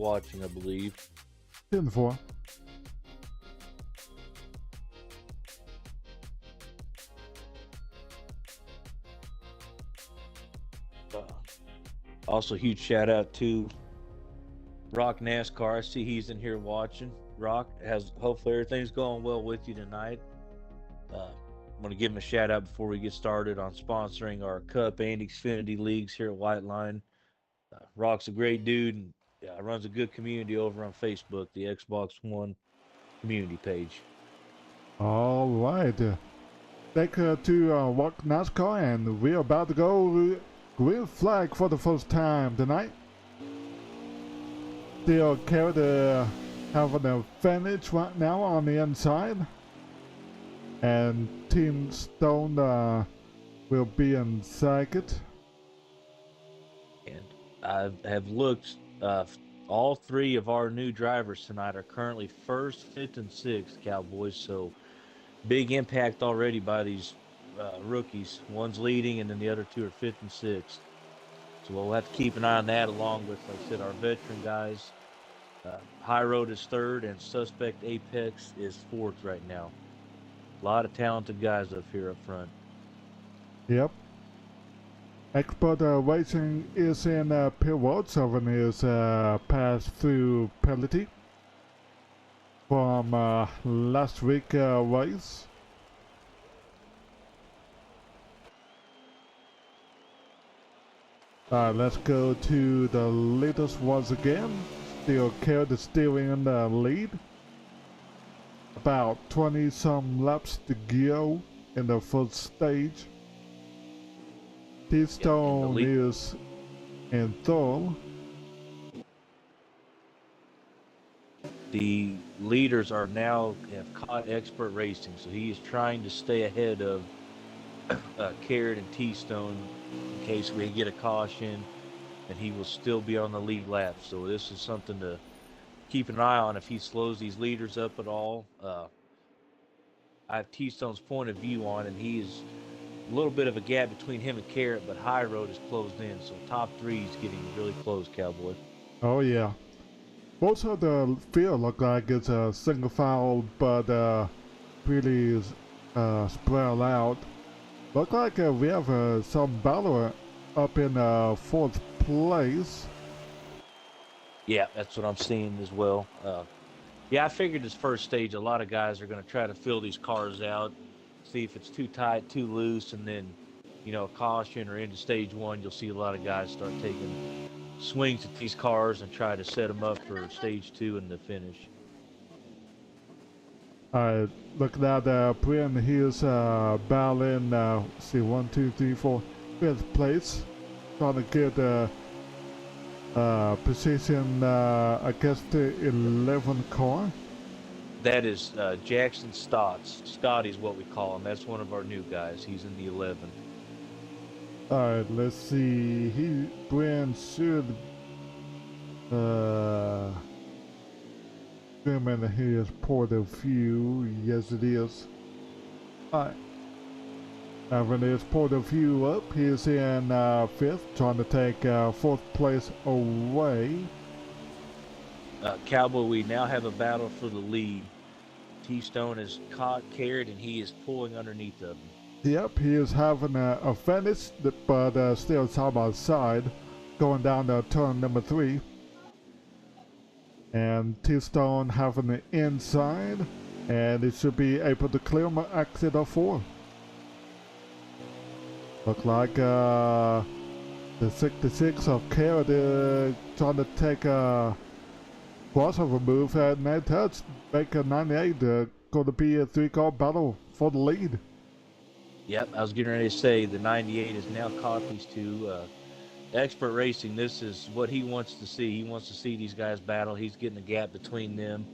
watching, I believe. 10-4. Also, huge shout out to Rock NASCAR. I see he's in here watching. Rock, hopefully everything's going well with you tonight. I'm going to give him a shout out before we get started on sponsoring our Cup and Xfinity leagues here at White Line. Rock's a great dude and runs a good community over on Facebook, the Xbox One community page. All right. Back to Rock NASCAR, and we're about to go green flag for the first time tonight. Still carried having a finish right now on the inside. And Team Stone will be in second. And I have looked, all three of our new drivers tonight are currently first, fifth, and sixth, Cowboys. So big impact already by these rookies. One's leading, and then the other two are fifth and sixth. So we'll have to keep an eye on that, along with, like I said, our veteran guys. High Road is third, and Suspect Apex is fourth right now. A lot of talented guys up here up front. Yep. Expert Racing is in pit road. 7 is passed through penalty from last week race. Let's go to the leaders once again. Still carry the steering in the lead. About 20 some laps to go in the first stage. T-Stone is in third. The leaders have caught Expert Racing, so he is trying to stay ahead of Carrot and T-Stone in case we get a caution, and he will still be on the lead lap. So this is something to keep an eye on if he slows these leaders up at all. I have T-Stone's point of view on, and he is a little bit of a gap between him and Carrot, but High Road is closed in, so top three is getting really close, Cowboy. Oh yeah. Most of the field look like it's a single file, but pretty spread out. Look like we have some battle up in fourth place. Yeah, that's what I'm seeing as well. Yeah, I figured this first stage, a lot of guys are going to try to fill these cars out, see if it's too tight, too loose, and then, caution or into stage one, you'll see a lot of guys start taking swings at these cars and try to set them up for stage two and the finish. Alright, look at that, Brian, here's battling, see, 1, 2, 3, 4, fifth place, trying to get position against the 11 car. That is Jackson Stotts. Scotty is what we call him. That's one of our new guys. He's in the 11. Alright, let's see. Brian should zoom in his point of view. Yes, it is. Alright. Having his point of view up, he's in fifth, trying to take fourth place away. Cowboy, we now have a battle for the lead. T-Stone has caught Carrot, and he is pulling underneath of him. Yep, he is having a finish, but still side by side, going down to turn number 3. And T-Stone having the inside, and it should be able to clear my exit of 4. Look like the 66 of Carrot trying to take a crossover move, and that touch Baker 98 going to be a 3-car battle for the lead. Yep, I was getting ready to say the 98 has now caught these two. Expert Racing, this is what he wants to see. He wants to see these guys battle. He's getting a gap between them.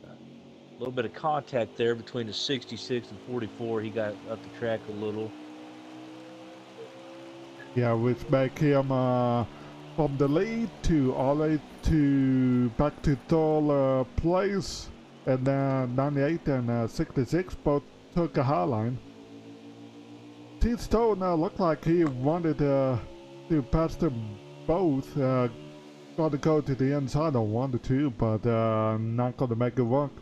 A little bit of contact there between the 66 and 44. He got up the track a little. Yeah, which make him from the lead to all the way to back to third place, and then 98 and 66 both took a high line. T-Stone looked like he wanted to pass them both, Got to go to the inside on 1 to 2, but not gonna make it work.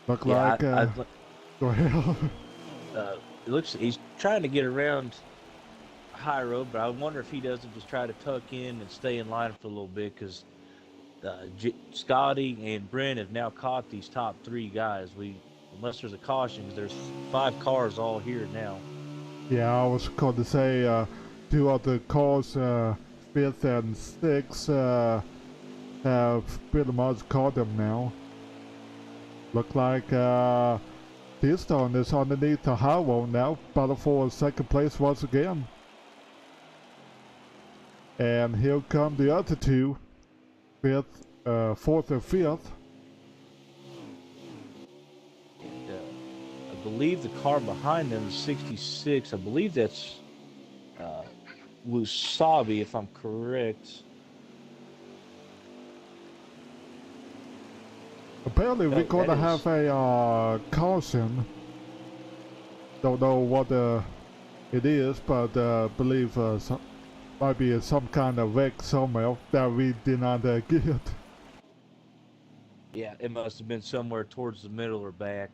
Look Yeah, like go ahead. it looks he's trying to get around high road, but I wonder if he doesn't just try to tuck in and stay in line for a little bit because Scotty and Brent have now caught these top three guys. Unless there's a caution, because there's 5 cars all here now. Yeah, I was going to say 2 of the cars, 5th and 6th, have pretty much caught them now. Look like Keystone is underneath the highwall now, battle for 2nd place once again. And here come the other 2, 5th, 4th and 5th. And, I believe the car behind them is 66. I believe that's Wasabi, if I'm correct. Apparently we're gonna have a caution. Don't know what it is, but believe might be some kind of wreck somewhere that we did not get. Yeah, it must have been somewhere towards the middle or back.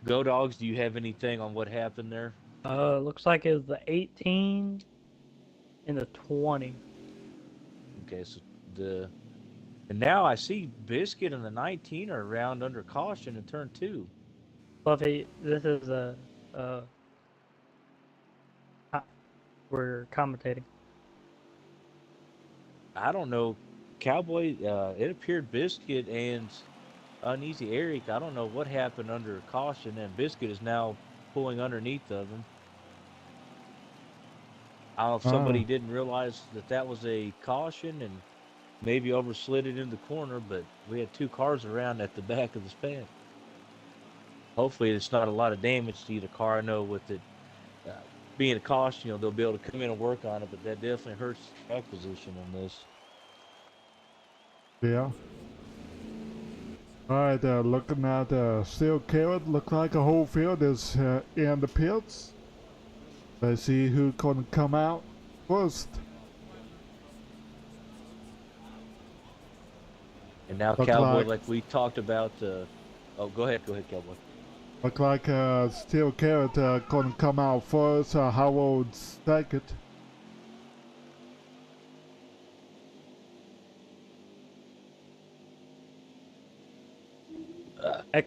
Go Dogs, do you have anything on what happened there? Looks like it was the 18 and the 20. Okay, so and now I see Biscuit and the 19 are around under caution in turn 2. Fluffy, this is we're commentating. I don't know, Cowboy. It appeared Biscuit and Uneasy Eric. I don't know what happened under caution, and Biscuit is now pulling underneath of him. I don't know if somebody didn't realize that was a caution and maybe overslid it in the corner, but we had 2 cars around at the back of the span. Hopefully, it's not a lot of damage to either car. I know with it being a caution, they'll be able to come in and work on it, but that definitely hurts track position on this. Yeah. Alright, looking at Steel Carrot, look like a whole field is in the pits. Let's see who's gonna come out first. And now Cowboy, like we talked about, oh, go ahead, Cowboy. Look like Steel Carrot gonna come out first, Howard second.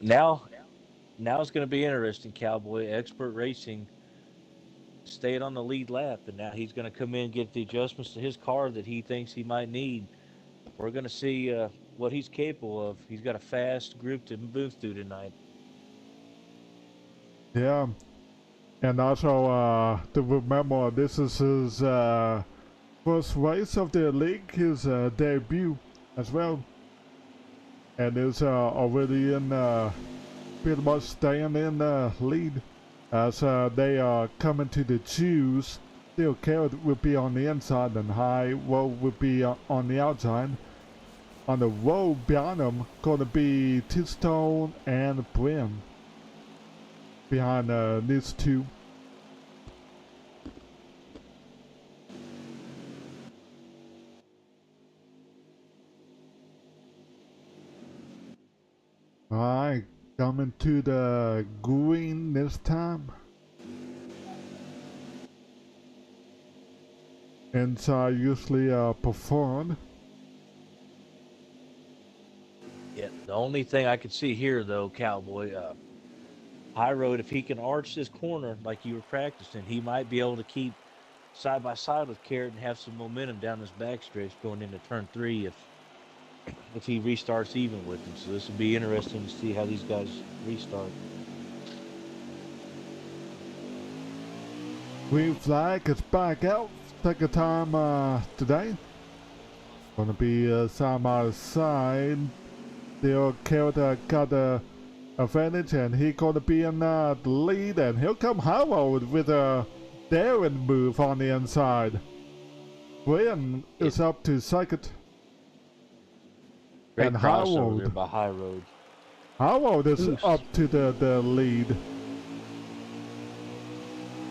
Now it's going to be interesting, Cowboy. Expert Racing stayed on the lead lap, and now he's going to come in and get the adjustments to his car that he thinks he might need. We're going to see what he's capable of. He's got a fast group to move through tonight. Yeah, and also to remember, this is his first race of the league, his debut as well. And is already in pretty much staying in the lead as they are coming to the choose. Steel Carrot will be on the inside and High Road will be on the outside. On the road behind them gonna be T-Stone and Brim behind these 2. Alright, coming to the green this time. Inside usually preferred. Yeah, the only thing I could see here, though, Cowboy, High Road, if he can arch this corner like you were practicing, he might be able to keep side by side with Carrot and have some momentum down this backstretch going into turn 3 if he restarts even with him. So this would be interesting to see how these guys restart. Green flag is back out. Second time today. Gonna be side by side. Steel Carrot got the advantage and he gonna be in the lead. And here come Howard with a daring move on the inside. Brian is up to second. Great and crossover there by High Road. Howard is up to the lead.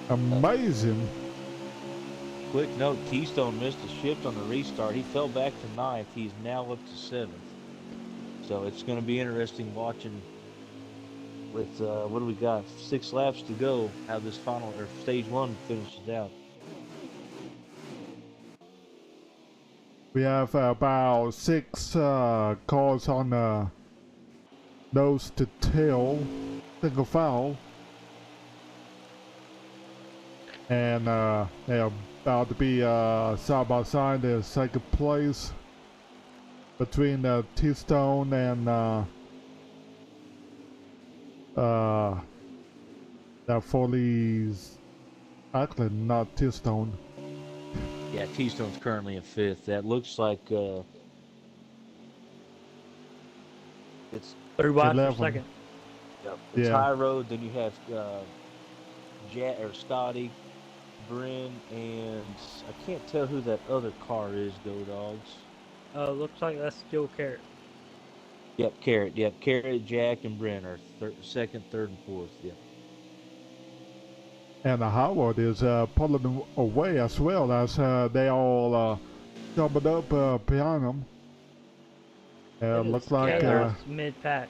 Amazing. Quick note, Keystone missed a shift on the restart. He fell back to 9th. He's now up to 7th. So it's going to be interesting watching with, what do we got? 6 laps to go, how this final, or stage 1 finishes out. We have about 6 cars on the nose to tail single file. And they're about to be side by side in second place between T-Stone and that Foley's actually not T-Stone. Yeah, T-Stone's currently in 5th. That looks like it's 3 wide for 11. second. it's Yeah. High Road. Then you have Scotty, Bryn, and I can't tell who that other car is. Go Dogs. Looks like that's still Carrot. Yep, Carrot. Yep, Carrot, Jack, and Bryn are second, third, and fourth. Yep. And Howard is pulling away as well as they all doubled up behind him. Looks like mid-pack.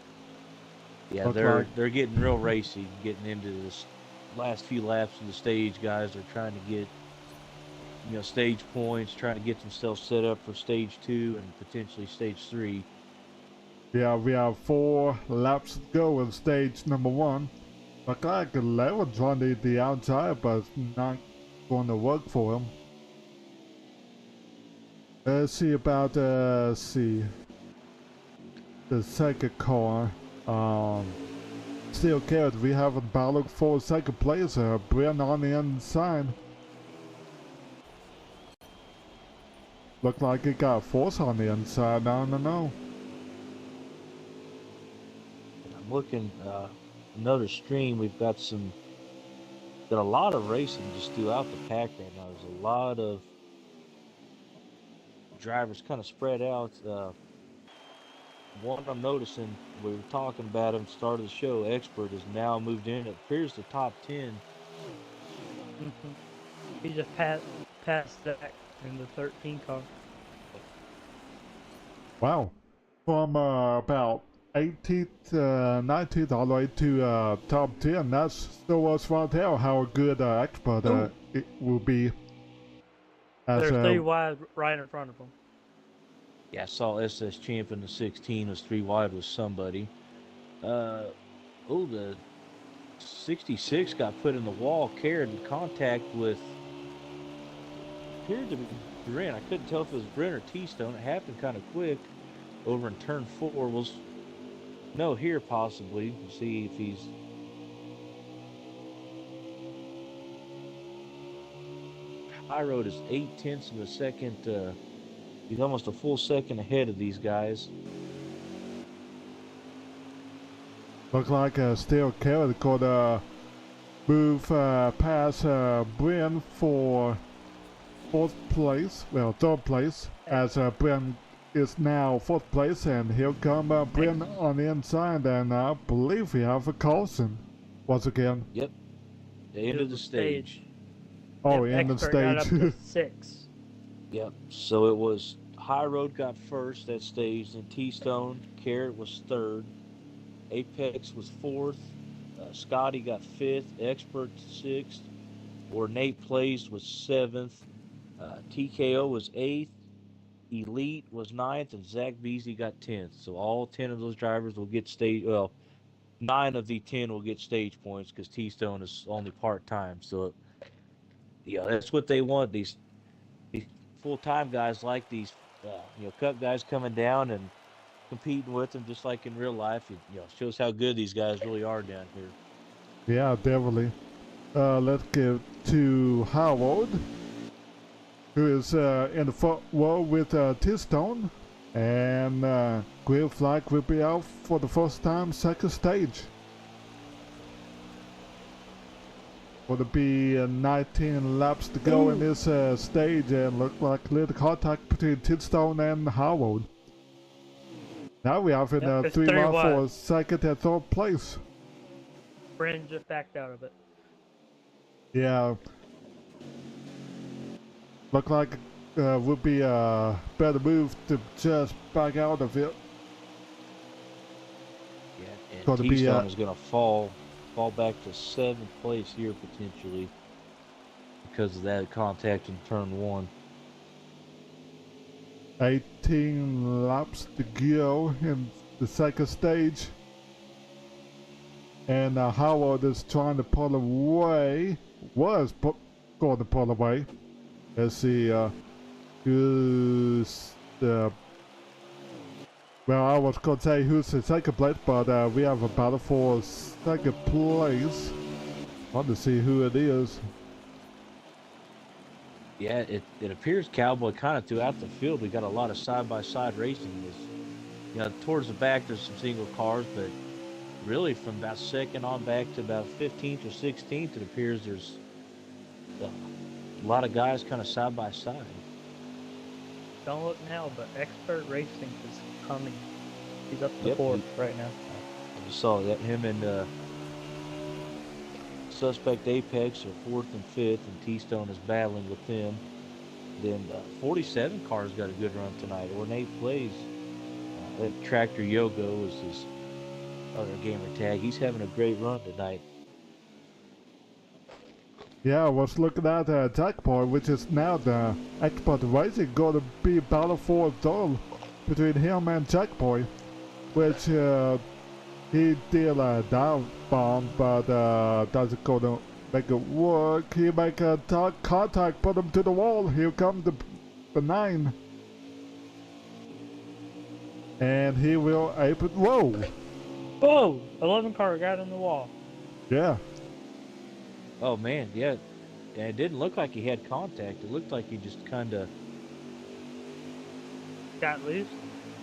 Yeah, they're getting real racy, getting into this last few laps of the stage. Guys are trying to get stage points, trying to get themselves set up for stage 2 and potentially stage 3. Yeah, we have 4 laps to go in stage number 1. Looks like Levin's on the outside, but it's not going to work for him. Let's see about the second car. Still Carrot, we have a battle for second place. Bryn on the inside. Look like it got Force on the inside. No. I'm looking another stream. We've got a lot of racing just throughout the pack right now. There's a lot of drivers kind of spread out. One I'm noticing, we were talking about him start of the show, Expert has now moved in. It appears the top 10. He just passed Zach in the 13 car. Wow. From about 18th, 19th all the way to top 10. That's still was fun to tell how good Expert it will be. There's 3 wide right in front of him. Yeah, I saw SS Champion the 16 was 3 wide with somebody. The 66 got put in the wall, carried in contact with, appeared to be Bryn. I couldn't tell if it was Bryn or T-Stone. It happened kind of quick over in turn 4. Here possibly. We'll see if he's... High Road is 0.8 of a second. He's almost a full second ahead of these guys. Looks like still Carrot could move past Bryn for 4th place, well 3rd place, as Bryn is now 4th place, and here come Bryn on the inside, and I believe we have a Carlson once again. Yep, the end of the stage. Oh, end of stage. Got up to 6. Yep, so it was High Road got first that stage, then T-Stone, Carrot was 3rd, Apex was 4th, Scotty got 5th, Expert 6th, Ornate Plays was 7th, TKO was 8th, Elite was 9th, and Zach Beasley got 10th. So all 10 of those drivers will get 9 of the 10 will get stage points because T-Stone is only part-time. So, that's what they want. These full-time guys like these, Cup guys coming down and competing with them just like in real life. It shows how good these guys really are down here. Yeah, definitely. Let's get to Howard, who is in the front row with T-Stone, and green flag will be out for the first time, second stage. Will be 19 laps to go in this stage, and look like little contact between T-Stone and Howard. Now we have in 3 wide for second and 3rd place. Bryn just backed out of it. Yeah. Look like would be a better move to just back out of it. Yeah, and Got to be Keystone is going to fall back to 7th place here potentially because of that contact in turn 1. 18 laps to go in the second stage. And Howard is trying to pull away. Going to pull away. Let's see who's the... Well, I was going to say who's the second place, but we have a battle for second place. Want to see who it is. Yeah, it appears Cowboy kind of throughout the field. We got a lot of side-by-side racing. Towards the back there's some single cars, but really from about second on back to about 15th or 16th, it appears there's a lot of guys kind of side by side. Don't look now, but Expert Racing is coming. He's up to Yep, 4th right now. I saw that him and Suspect Apex are 4th and 5th, and T-Stone is battling with them. Then 47 car's got a good run tonight. Ornate plays. That Tractor Yogo is his other gamer tag. He's having a great run tonight. Yeah, I was looking at Jackpot, which is now the Expert Racing, going to be battle for a duel between him and Jackboy, which he did a down bomb, but doesn't go to make it work. He make a contact, put him to the wall. Here comes the 9. And he will open. Whoa! Whoa! 11 car got in the wall. Yeah. Oh man, yeah. And it didn't look like he had contact. It looked like he just kind of... Got loose?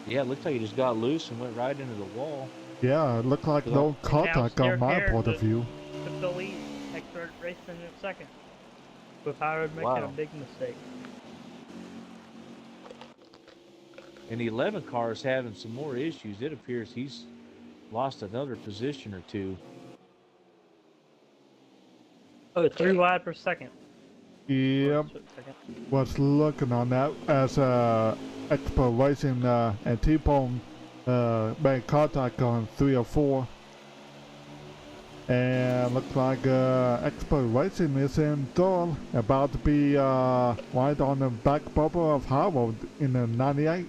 Yeah, it looked like he just got loose and went right into the wall. Yeah, it looked like no contact on my point of view. Took the lead. Expert Racing in second. With Howard making a big mistake. And the 11 car is having some more issues. It appears he's lost another position or two. Oh, 3 wide per second. Yep. Was looking on that as Expert Racing and T-Bone made contact on 3 or 4. And looks like Expert Racing is in third, about to be right on the back bumper of Howard in the 98.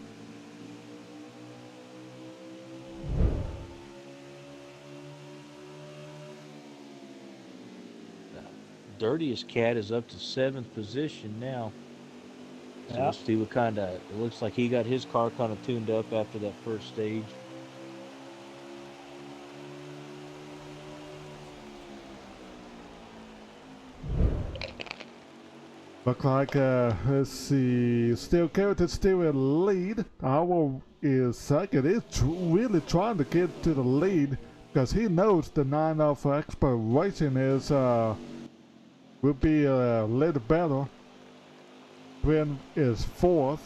Dirtiest Cat is up to 7th position now. So Yeah. we'll see what kind of... It looks like he got his car kind of tuned up after that first stage. Look like, let's see, still Carrot still in lead. Howard is second. He's really trying to get to the lead because he knows the 9 of Expert Racing is will be a little better. Twin is 4th.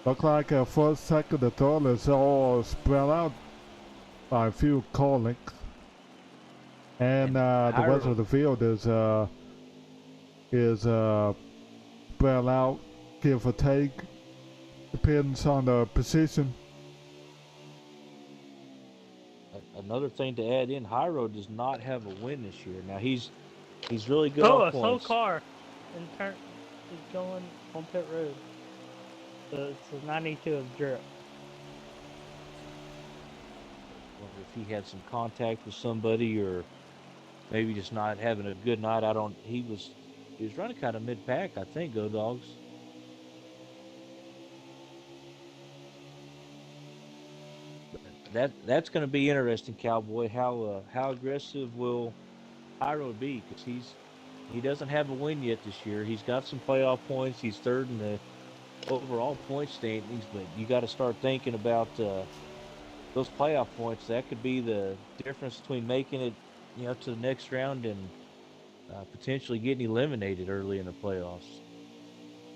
Look like first, second, and third is all spread out by a few car lengths. And the rest of the field is spread out, give or take. Depends on the position. Another thing to add in, Hyro does not have a win this year. Now he's really good Oh, on a slow points. car in turn is going on pit road. So it's a 92 of Europe. Wonder if he had some contact with somebody or maybe just not having a good night. He was running kind of mid-pack, I think, Go Dogs. That's going to be interesting, Cowboy. How aggressive will Hyro be? Because he doesn't have a win yet this year. He's got some playoff points. He's third in the overall point standings, but you got to start thinking about those playoff points. That could be the difference between making it, to the next round and potentially getting eliminated early in the playoffs.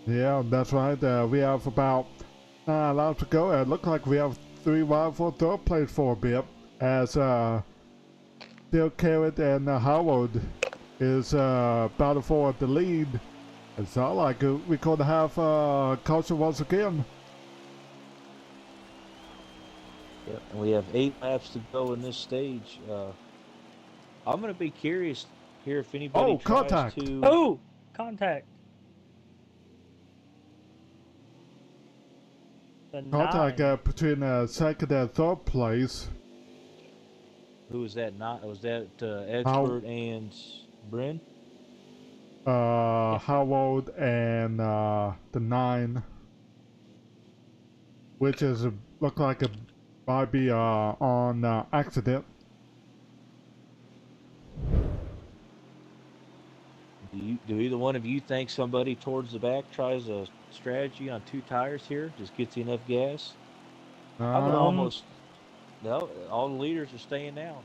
Yeah, that's right. We have about 9 laps to go. It looks like we have 3 wide for third place for a bit. As Still Carrot and Howard is battle for the lead. It's not like we could have caution once again. Yep. And we have 8 laps to go in this stage. I'm going to be curious here if anybody Oh, tries contact! to. Oh, contact. The Contact 9. between second and third place. Who was that? Not was that How Expert and Bryn? Howard and the 9, which is look like it might be on accident. Do either one of you think somebody towards the back tries a strategy on 2 tires here? Just gets enough gas? I would almost. No, all the leaders are staying now.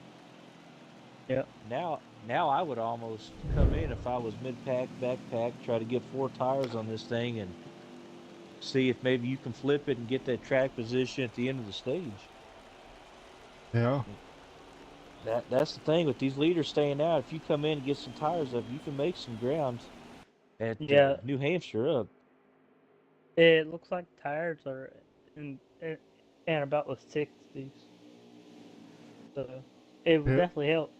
Yep. Now I would almost come in if I was mid-pack, backpack, try to get 4 tires on this thing and see if maybe you can flip it and get that track position at the end of the stage. Yeah. That's the thing with these leaders staying out. If you come in and get some tires up, you can make some ground at Yeah. New Hampshire up. It looks like tires are in about the 60s. So it would definitely help.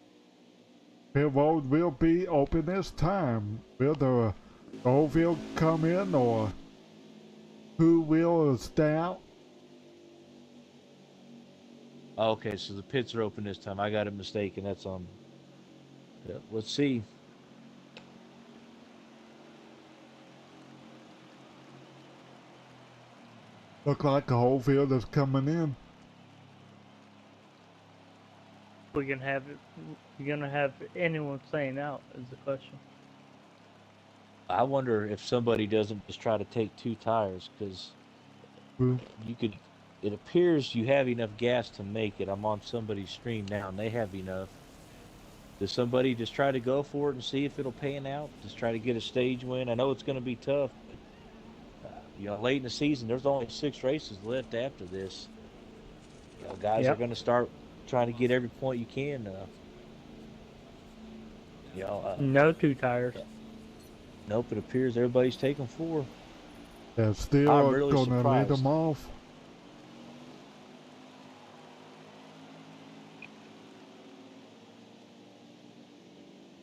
Pit road will be open this time. Will the Oval come in or who will stay out? Okay, so the pits are open this time. I got it mistaken. That's on. Yeah, let's see. Look like the whole field is coming in. We're gonna have it. You're gonna have anyone staying out is the question. I wonder if somebody doesn't just try to take 2 tires because you could. It appears you have enough gas to make it. I'm on somebody's stream now, and they have enough. Does somebody just try to go for it and see if it'll pan out? Just try to get a stage win. I know it's going to be tough, but late in the season, there's only 6 races left after this. Guys are going to start trying to get every point you can. No 2 tires. Nope, it appears everybody's taking 4. They're still I'm really gonna lead surprised. them off.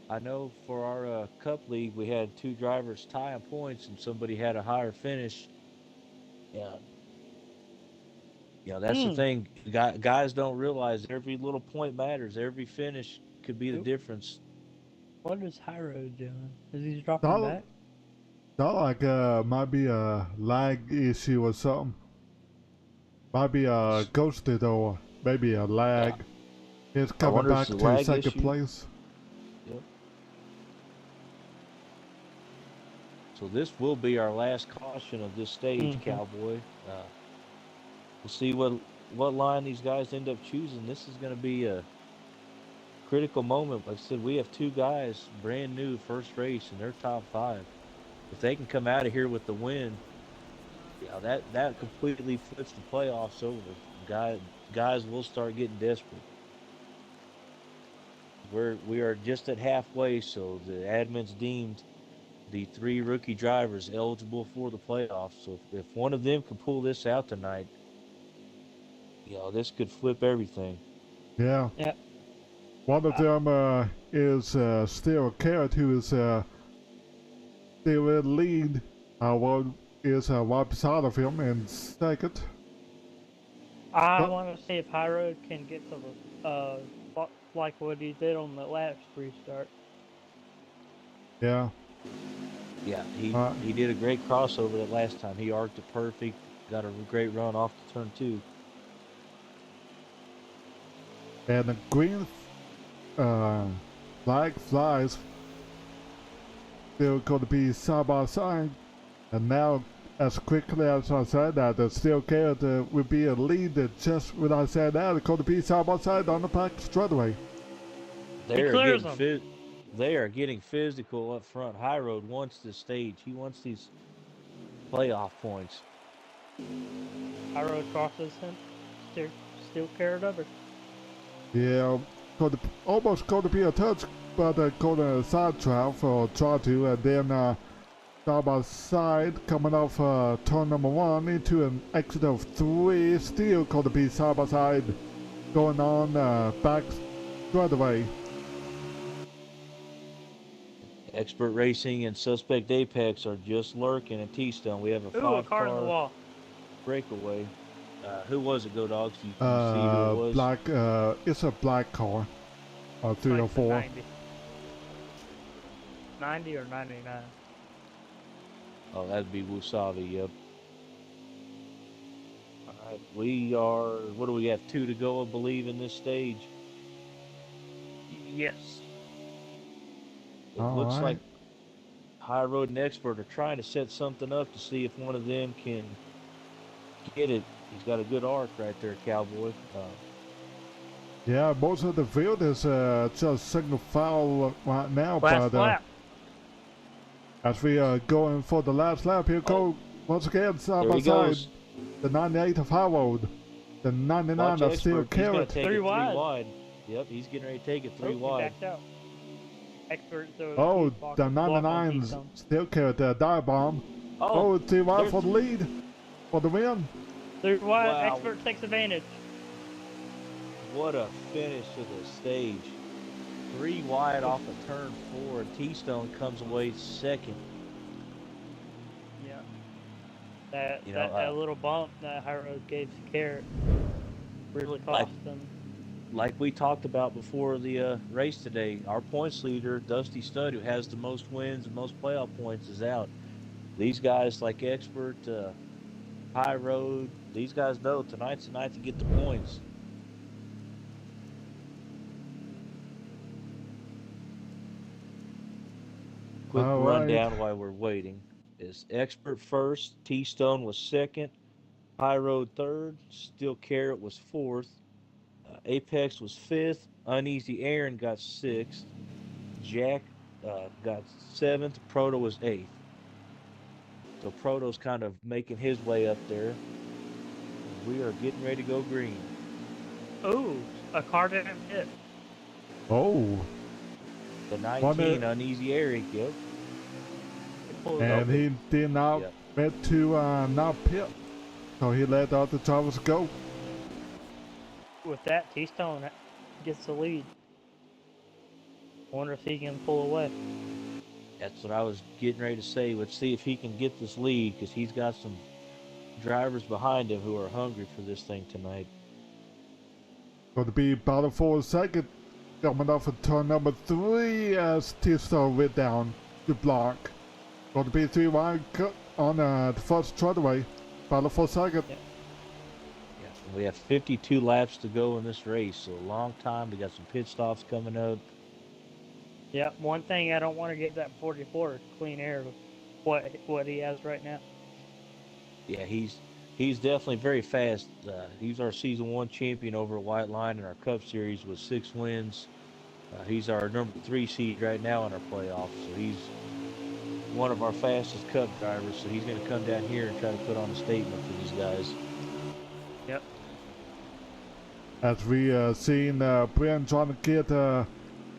I know for our Cup League, we had 2 drivers tie on points, and somebody had a higher finish. That's the thing. Guys don't realize every little point matters. Every finish could be the difference. What is High Road doing? Is he dropping Not, back? not like might be a lag issue or something. Might be ghosted or maybe a lag. It's coming back to second place. Yep. So this will be our last caution of this stage, Cowboy. We'll see what line these guys end up choosing. This is going to be a critical moment. Like I said, we have 2 guys brand new first race in their top 5. If they can come out of here with the win, that completely flips the playoffs over. Guys will start getting desperate. We are just at halfway, so the admin's deemed the 3 rookie drivers eligible for the playoffs. So if one of them can pull this out tonight, this could flip everything. Yeah. One of them is still Carrot, who is still in lead. One is right beside of him in second. I want to see if High Road can get to the like what he did on the last restart. Yeah. Yeah, he did a great crossover that last time. He arced it perfect, got a great run off to turn 2. And the green flag flies. Still going to be side by side. And now, as quickly as I said that, the Steel Carrot will be a lead. Just when I said that, it's going to be side by side on the back straightaway. They are getting physical up front. High Road wants this stage. He wants these playoff points. High Road crosses him. Steel Carrot over. Yeah, almost going to be a touch, but going to sidetrack or try to, and then side by side coming off turn number 1 into an exit of 3, still going to be side by side going on back straightaway. Expert Racing and Suspect Apex are just lurking at T-Stone. We have a 5-car breakaway. Who was it, Go Dogs? You see who it was? Black, it's a black car. 304. Like 90 or 99. Oh, that'd be Wasabi, yep. All right, we are, what do we have, 2 to go, I believe, in this stage? Yes. It looks like High Road and Expert are trying to set something up to see if one of them can get it. He's got a good arc right there, Cowboy. Yeah, most of the field is just single foul right now. Last lap. As we are going for the last lap, here go once again side by side. The 98 of High Road. The 99 of Steel Carrot. 3 wide. Yep, he's getting ready to take it 3 wide. Backed out. Expert, so the 99's Steel Carrot dive bomb. Oh, 3 wide for the lead. For the win. 3 wide. Wow. Expert takes advantage. What a finish to the stage. 3 wide off of turn 4. T-Stone comes away second. Yeah. That little bump that High Road gave to Carrot really cost them. Like we talked about before the race today, our points leader, Dusty Stud, who has the most wins and most playoff points, is out. These guys like Expert, High Road, these guys know tonight's the night to get the points. Quick rundown while we're waiting. Is Expert first, T-Stone was second, High Road third, Steel Carrot was fourth, Apex was fifth, Uneasy Aaron got sixth, Jack got seventh, Proto was eighth. So Proto's kind of making his way up there. We are getting ready to go green. Oh, a car didn't hit. Oh. The 19 Uneasy Aaron, yep. And he did not get to not pit. So he let the other drivers go. With that, T-Stone gets the lead. Wonder if he can pull away. That's what I was getting ready to say. Let's see if he can get this lead, because he's got some drivers behind him who are hungry for this thing tonight. Going to be battle for a second. Coming off of turn number 3 as T-Stone went down to block. Going to be 3 wide on the first straightaway. Battle for a second. Yeah. We have 52 laps to go in this race, so a long time. We got some pit stops coming up. Yeah, one thing I don't want to get that 44 is clean air with what he has right now. Yeah, he's definitely very fast. He's our Season 1 champion over at White Line in our Cup Series with 6 wins. He's our number 3 seed right now in our playoffs, so he's one of our fastest Cup drivers, so he's going to come down here and try to put on a statement for these guys. Yep. As we seen Brian trying to get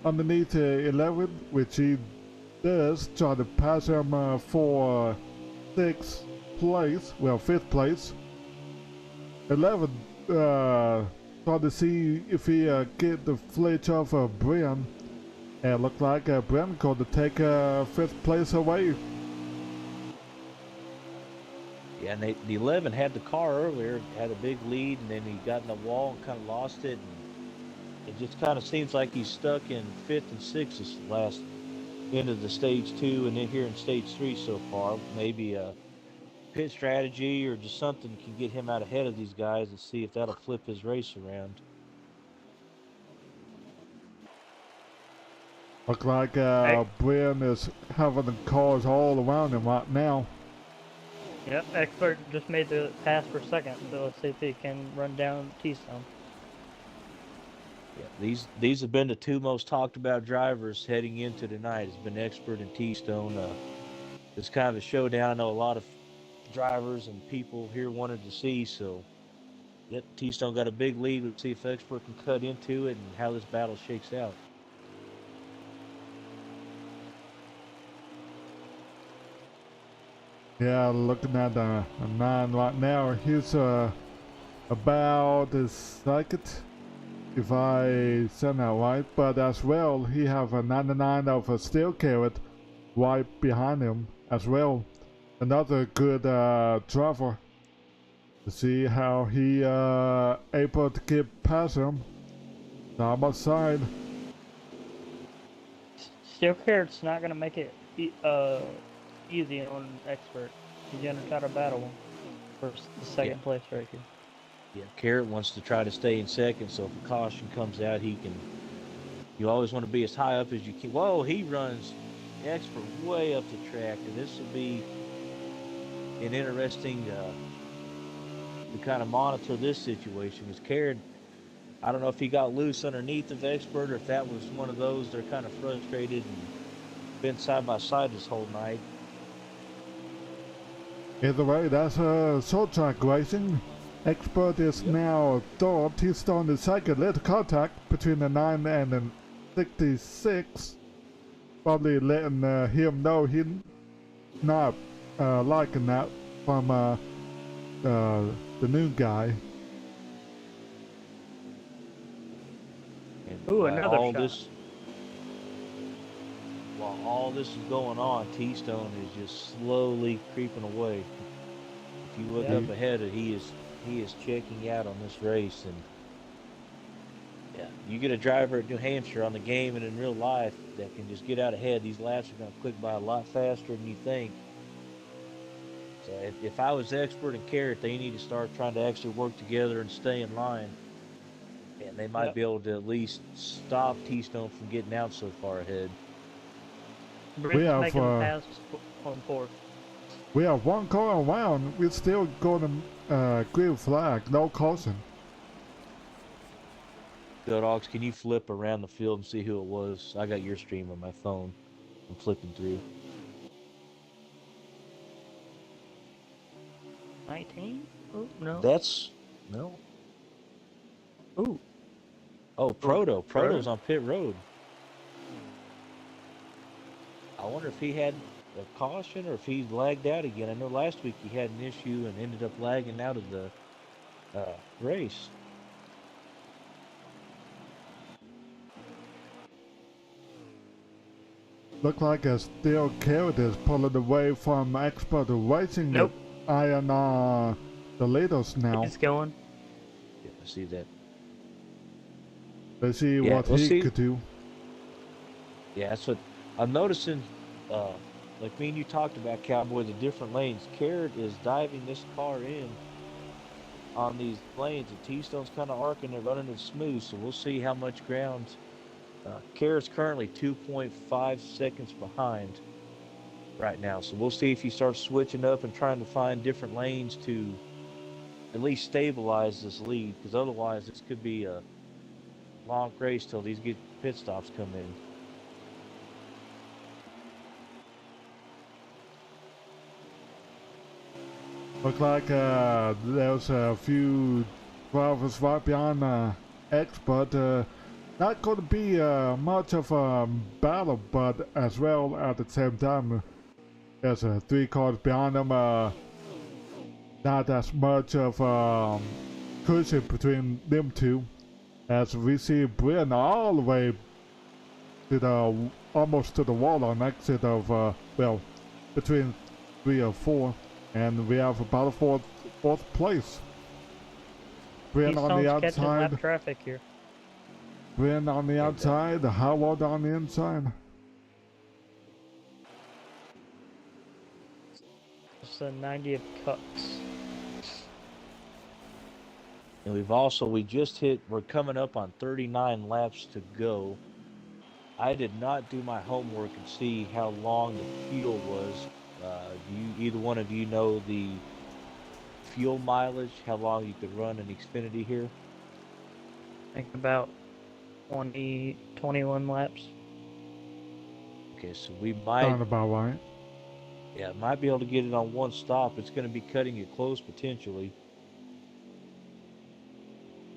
underneath 11, which he does, try to pass him for 6th place, well 5th place. 11 trying to see if he get the flinch of Brian. And it looked like Brian going to take 5th place away. Yeah, and the 11 had the car earlier, had a big lead, and then he got in the wall and kind of lost it. And it just kind of seems like he's stuck in 5th and 6th this last end of the stage 2, and then here in stage 3 so far. Maybe a pit strategy or just something can get him out ahead of these guys and see if that'll flip his race around. Look like Brian is having the cars all around him right now. Yep, Expert just made the pass for second, so let's see if he can run down T-Stone. Yeah, these have been the 2 most talked about drivers heading into tonight. It's been Expert and T-Stone. It's kind of a showdown. I know a lot of drivers and people here wanted to see, so Yep, T-Stone got a big lead. Let's see if Expert can cut into it and how this battle shakes out. Yeah, looking at the 9 right now, he's about the second, if I said that right. But as well, he have a 99 of a steel carrot right behind him as well. Another good driver. To see how he able to get past him. Side by side. Steel Carrot's not gonna make it easy on Expert. He's gonna try to battle him for the second place right here. Yeah, Carrot wants to try to stay in second, so if a caution comes out, he can. You always want to be as high up as you can. Whoa, he runs Expert way up the track, and this will be an interesting to kind of monitor this situation. Because Carrot, I don't know if he got loose underneath of Expert or if that was one of those they're kind of frustrated and been side by side this whole night. Either way, that's short track racing. Expert is now third. He's on the second. Little contact between the 9 and the 66. Probably letting him know he's not liking that from the new guy. And Ooh, another shot. While all this is going on, T-Stone is just slowly creeping away. If you look up ahead, he is checking out on this race, and yeah, you get a driver at New Hampshire on the game and in real life that can just get out ahead. These laps are going to click by a lot faster than you think. So if I was Expert and Carrot, they need to start trying to actually work together and stay in line, and they might be able to at least stop T-Stone from getting out so far ahead. We have making the pass on fourth. We have one car around. We're still going to green flag, no caution. Go Dogs, can you flip around the field and see who it was? I got your stream on my phone. I'm flipping through. 19? Oh, no. That's no. Ooh. Oh, Proto's on pit road. I wonder if he had a caution or if he's lagged out again. I know last week he had an issue and ended up lagging out of the race. Look like a steel carrot is pulling away from Expert racing. Nope. Iron the leaders now. He's going. Yeah, I see that. Let's see what he could do. Yeah, that's what I'm noticing. Like me and you talked about, Cowboy, the different lanes. Carrot is diving this car in on these lanes, and T-Stone's kind of arcing and running it smooth, so we'll see how much ground. Carrot's currently 2.5 seconds behind right now, so we'll see if he starts switching up and trying to find different lanes to at least stabilize this lead, because otherwise this could be a long race till these pit stops come in. Look like there's a few drivers right behind X, but not going to be much of a battle, but as well at the same time, there's 3 cars behind them. Not as much of cushion between them two, as we see Brian all the way to the almost to the wall on exit of well, between 3 or 4. And we have about a fourth place. Brian on the outside. Lap traffic here. Brian on the outside. Howard on the inside. It's a 90 of cuts. And we're coming up on 39 laps to go. I did not do my homework and see how long the fuel was. Do either one of you know the fuel mileage, how long you could run an Xfinity here? I think about 21 laps. Okay, so we might... Sound about right. Yeah, might be able to get it on one stop. It's going to be cutting it close potentially.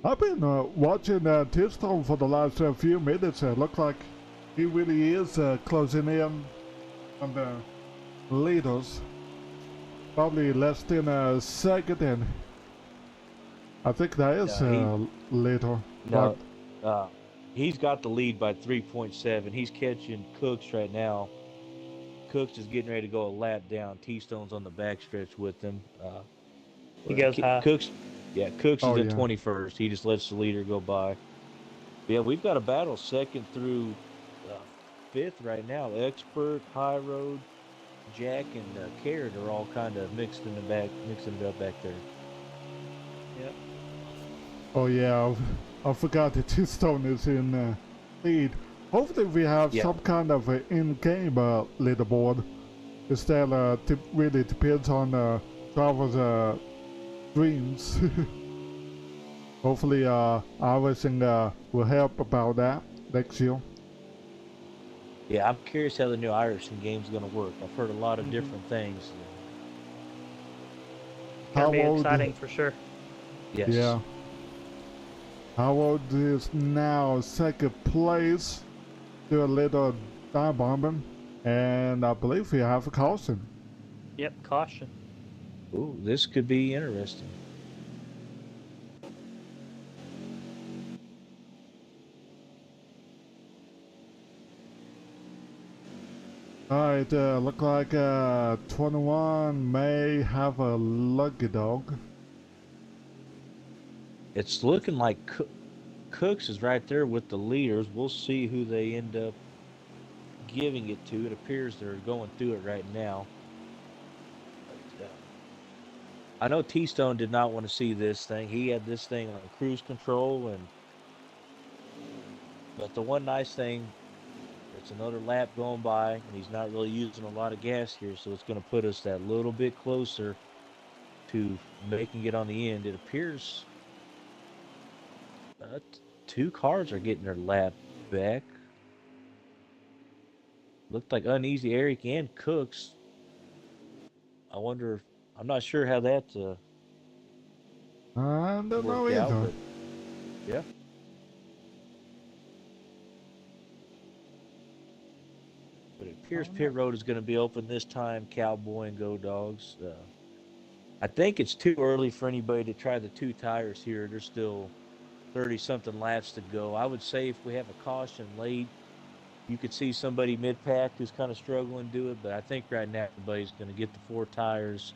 I've been watching Tistone for the last few minutes. Looks like he really is closing in on the leaders. Probably less than a second, and I think that is later. But No, uh, he's got the lead by 3.7. He's catching Cooks right now. Cooks is getting ready to go a lap down. T-Stone's on the backstretch with him. He goes high. Cooks, yeah, Cooks is oh in yeah, 21st. He just lets the leader go by. Yeah, we've got a battle second through uh, fifth right now. Expert, High Road, Jack, and Carrot are all kind of mixing it up back there. Yep. oh yeah. I forgot that Tistone is in lead. Hopefully we have Yeah, some kind of in-game leaderboard. Instead, really depends on drivers' dreams. Hopefully, everything will help about that next year. yeah. I'm curious how the new Irishman game's going to work. I've heard a lot of Mm-hmm. different things. Gonna be Howard, exciting for sure. Yes. yeah, Howard is now second place. Do a little dive bombing, and I believe we have a caution. Yep. Caution. Ooh, this could be interesting. Alright, look like 21 may have a lucky dog. It's looking like Cooks is right there with the leaders. We'll see who they end up giving it to. It appears they're going through it right now. But I know T Stone did not want to see this thing. He had this thing on cruise control, and but the one nice thing, it's another lap going by, and he's not really using a lot of gas here, so it's going to put us that little bit closer to making it on the end. It appears two cars are getting their lap back. Looked like Uneasy Eric and Cooks. I wonder. I'm not sure how that I don't know worked out, either. but yeah. But it I appears don't know. pit road is going to be open this time. Cowboy and Go Dogs. I think it's too early for anybody to try the two tires here. There's still 30 something laps to go. I would say if we have a caution late, you could see somebody mid pack who's kind of struggling to do it. But I think right now everybody's going to get the four tires,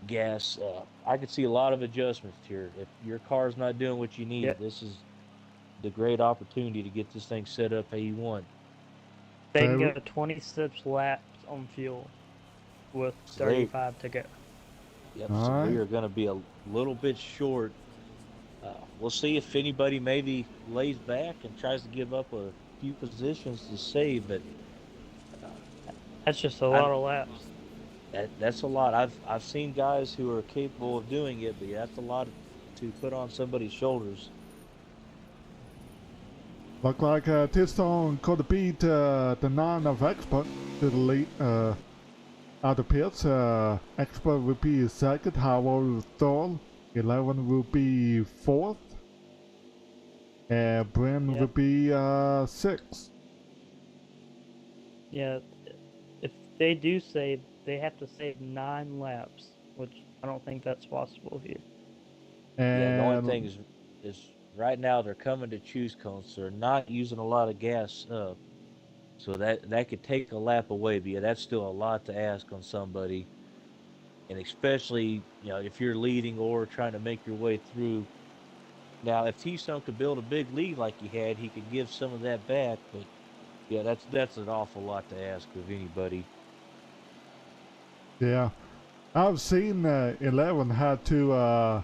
gas. I could see a lot of adjustments here. If your car's not doing what you need, Yep. this is the great opportunity to get this thing set up how you want. They can They, go 26 laps on fuel with So they, 35 to go. yep. So we Alright. are going to be a little bit short. We'll see if anybody maybe lays back and tries to give up a few positions to save, but uh, That's just a I lot of laps. that's a lot. I've seen guys who are capable of doing it, but yeah, that's a lot to put on somebody's shoulders. Look like Tistone could beat the 9 of Expert to the lead out of pits. Expert will be second, Howard third, 11 will be fourth, and Brent will Yep. be sixth. Yeah. If they do save, they have to save 9 laps, which I don't think that's possible here. Yeah, the only And thing is right now they're coming to choose cones, so they're not using a lot of gas up, so that could take a lap away. But yeah, that's still a lot to ask on somebody, and especially if you're leading or trying to make your way through. Now, if T Stone could build a big lead like he had, he could give some of that back. But yeah, that's an awful lot to ask of anybody. yeah, I've seen 11 had to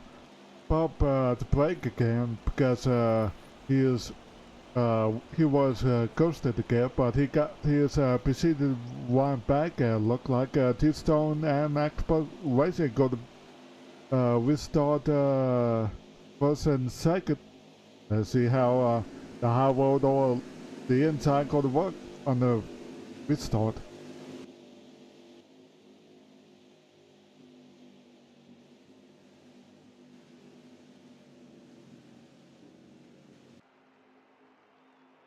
pump the brake again because he was ghosted again, but he got his preceded one back and looked like T-Stone and Expert Racing got restart first and second. Let's see how the high road or the inside got to work on the restart.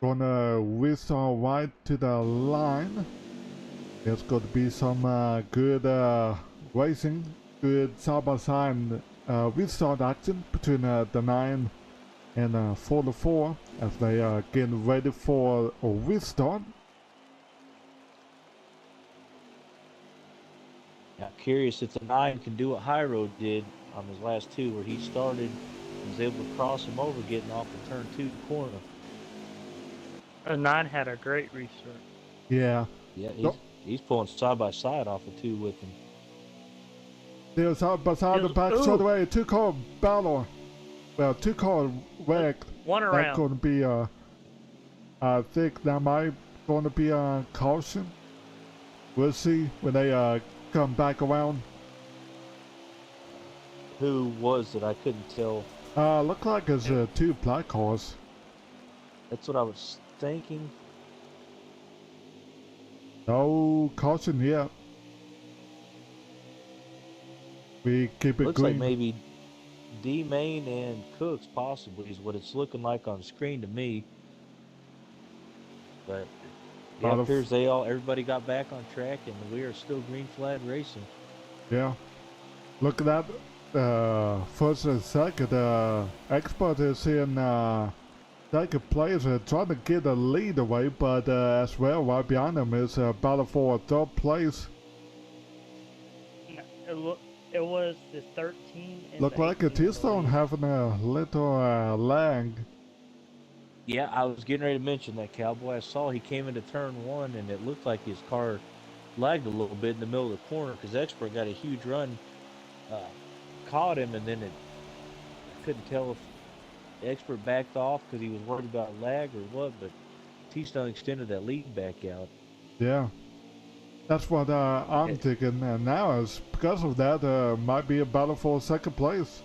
gonna restart right to the line. There's going to be some good racing, good side-by-side restart action between the 9 and 4 as they are getting ready for a restart. Now, curious if the 9 can do what High Road did on his last 2, where he started and was able to cross him over getting off the turn 2 corner. A 9 had a great restart. Yeah. Yeah, he's pulling side by side off of 2 with him. They're side-by-side the back straightaway. 2-car battle. Well, 2-car wreck. One around. That's going to be I think that might going to be a caution. We'll see when they come back around. Who was it? I couldn't tell. Look like it's 2 black cars. That's what I was thinking. No caution yet. We keep it Looks green. like maybe D-Main and Cooks possibly is what it's looking like on screen to me. But yeah, it appears everybody got back on track and we are still green flag racing. Yeah. Look at that. First and second. Expert is in second place, trying to get a lead away, but as well, right behind him is battle for third place. No, it was the 13 and Look like a T-Stone having a little lag. Yeah, I was getting ready to mention that, Cowboy. I saw he came into turn 1 and it looked like his car lagged a little bit in the middle of the corner because Expert got a huge run, caught him, and then I couldn't tell if Expert backed off because he was worried about lag or what, but T-Stone extended that lead back out. Yeah. That's what I'm thinking, and now it's because of that, might be a battle for second place.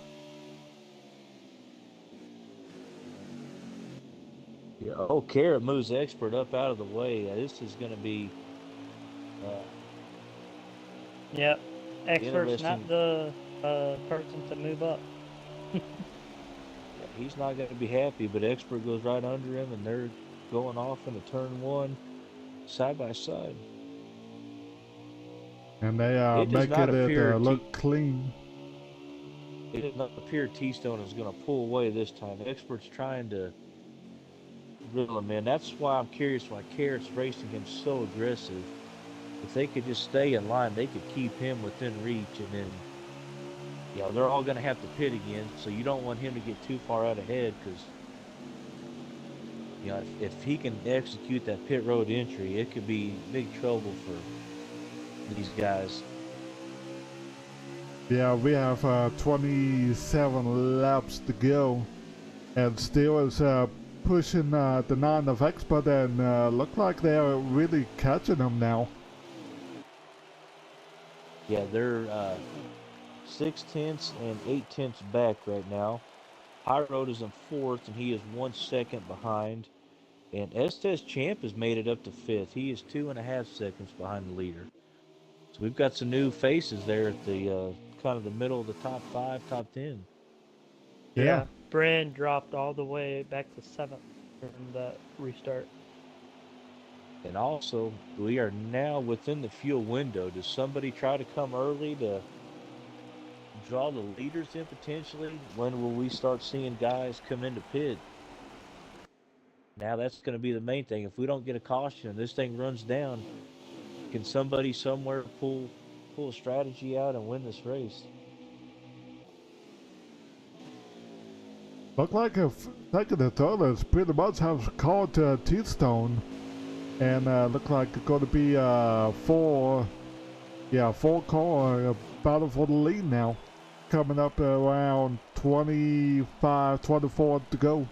Yeah. Oh, Carrot moves Expert up out of the way. This is going to be. Yep. Expert's not the person to move up. Yeah, he's not going to be happy, but Expert goes right under him, and they're going off into turn 1, side by side. And they make it look clean. It does not appear T-Stone is going to pull away this time. Expert's trying to reel him in. That's why I'm curious why Carrot's racing him so aggressive. If they could just stay in line, they could keep him within reach, and then, you know, they're all going to have to pit again, so you don't want him to get too far out ahead, because, you know, if he can execute that pit road entry, it could be big trouble for these guys. Yeah, we have 27 laps to go, and still is pushing the 9 of Expert, and look like they're really catching him now. Yeah, they're 6/10 and 8/10 back right now. High Road is in 4th, and he is 1 second behind. And Estes Champ has made it up to 5th. He is 2.5 seconds behind the leader. So we've got some new faces there at the kind of the middle of the top 5, top 10. Yeah. Brand dropped all the way back to 7th from the restart. And also, we are now within the fuel window. Does somebody try to come early to draw the leaders in potentially? When will we start seeing guys come into pit? Now that's going to be the main thing. If we don't get a caution and this thing runs down, can somebody somewhere pull a strategy out and win this race? Look like a second and third is pretty much have caught T-Stone. And look like it's going to be 4 car battle for the lead now. Coming up around 25, 24 to go.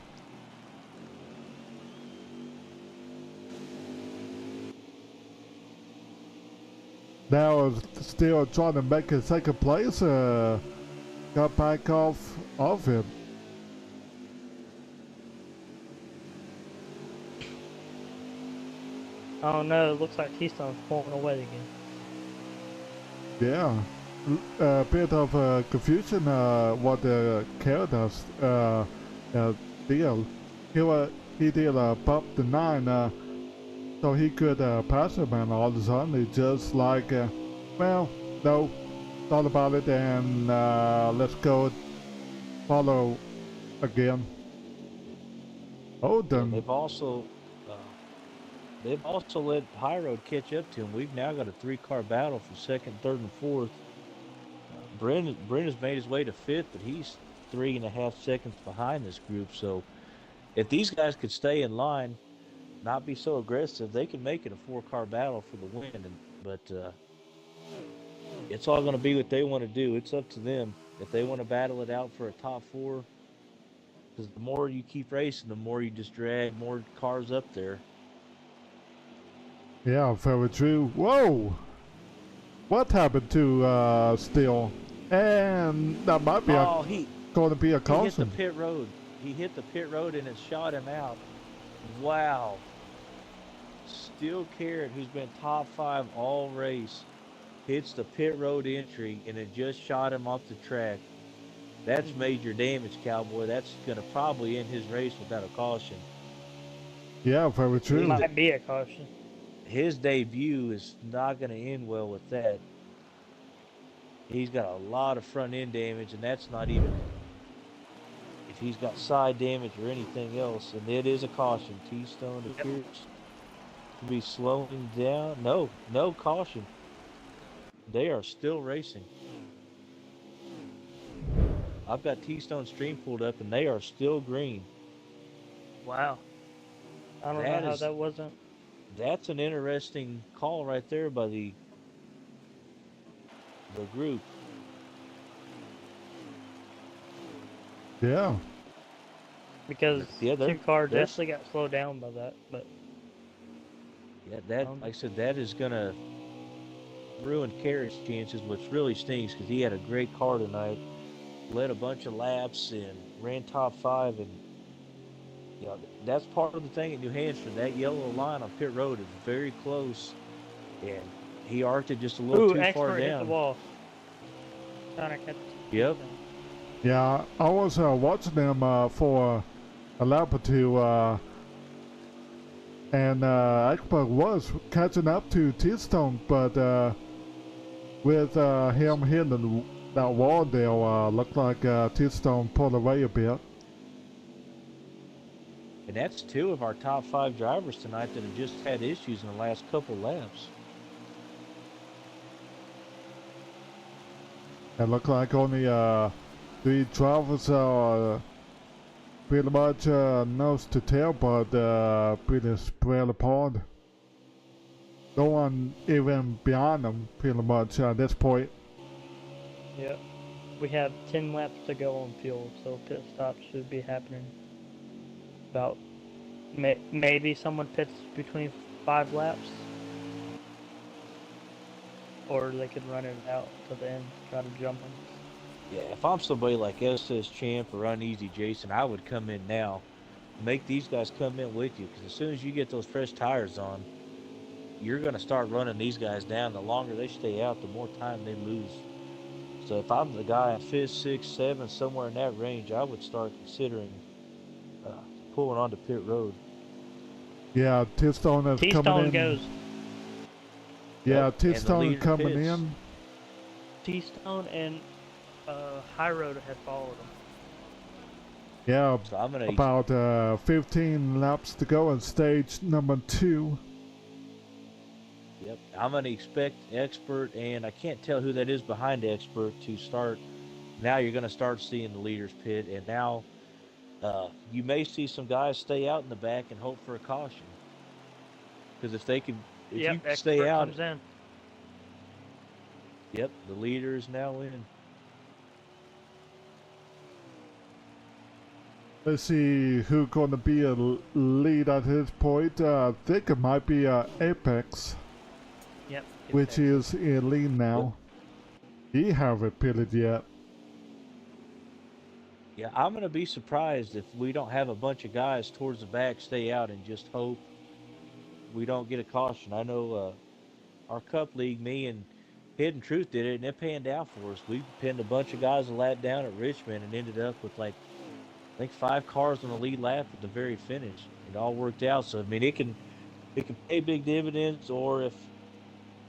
Now still trying to make a second place. Got back off him. Oh no, it looks like T-Stone's pulling away again. Yeah, a bit of what Carrot does deal. he did bump the 9 so he could pass him, and all of a sudden he just like, well, no, thought about it, and let's go follow again. Oh, Yeah, then, uh, they've also let High Road catch up to him. We've now got a 3-car battle for second, third, and fourth. Brenda's made his way to fifth, but he's 3.5 seconds behind this group. So if these guys could stay in line, not be so aggressive, they can make it a 4-car battle for the win. But it's all going to be what they want to do. It's up to them if they want to battle it out for a top 4. Because the more you keep racing, the more you just drag more cars up there. yeah, very true. Whoa! What happened to Steele? And that might be Oh, going to be a he hit the caution. pit road. He hit the pit road and it shot him out. Wow. Steel Carrot, who's been top 5 all race, hits the pit road entry and it just shot him off the track. That's major damage, Cowboy. That's going to probably end his race without a caution. Yeah, very true. It might be a caution. His debut is not going to end well with that. He's got a lot of front end damage, and that's not even if he's got side damage or anything else. And it is a caution. T-Stone appears to be slowing down. No caution. They are still racing. I've got T-Stone stream pulled up, and they are still green. Wow. I don't know how that wasn't. That's an interesting call right there by the group. Yeah. Because Yeah, 2 cars definitely got slowed down by that. But yeah, like I said, that is gonna ruin Carrot's chances, which really stinks because he had a great car tonight, led a bunch of laps and ran top 5, and you know that's part of the thing at New Hampshire. That yellow line on pit road is very close, and he arced it just a little too far Expert hit the down. wall. Trying to catch. Yep. Yeah, I was watching them for a lap or two, and Ekberg was catching up to T-Stone, but with him hitting that wall there, looked like T-Stone pulled away a bit. And that's 2 of our top 5 drivers tonight that have just had issues in the last couple laps. It looked like only 3 drivers are pretty much nose to tail, but pretty spread apart. No one even behind them, pretty much at this point. Yep. We have 10 laps to go on fuel, so pit stops should be happening. About maybe someone pits between 5 laps, or they could run it out to the end, try to jump them. Yeah, if I'm somebody like SS Champ or Uneasy Jason, I would come in now. Make these guys come in with you, because as soon as you get those fresh tires on, you're going to start running these guys down. The longer they stay out, the more time they lose. So if I'm the guy at 5th, 6th, 7th, somewhere in that range, I would start considering pulling onto pit road. Yeah, T-Stone is coming in. Goes. Yeah, Yep. T-Stone coming in. T-Stone and High Road had followed him. Yeah, so I'm gonna about 15 laps to go in stage number 2. Yep, I'm going to expect Expert, and I can't tell who that is behind Expert, to start. Now you're going to start seeing the leaders pit, and now you may see some guys stay out in the back and hope for a caution. Because if you Expert stay out, comes in. Yep, the leader is now in. Let's see who's going to be a lead at this point. I think it might be Apex. Yep. Which is in lead now. Yep. He haven't pitted yet. Yeah, I'm going to be surprised if we don't have a bunch of guys towards the back stay out and just hope we don't get a caution. I know our Cup League, me and Hidden Truth did it, and it panned out for us. We pinned a bunch of guys a lap down at Richmond and ended up with like think 5 cars on the lead lap at the very finish. It all worked out. So I mean, it can pay big dividends, or if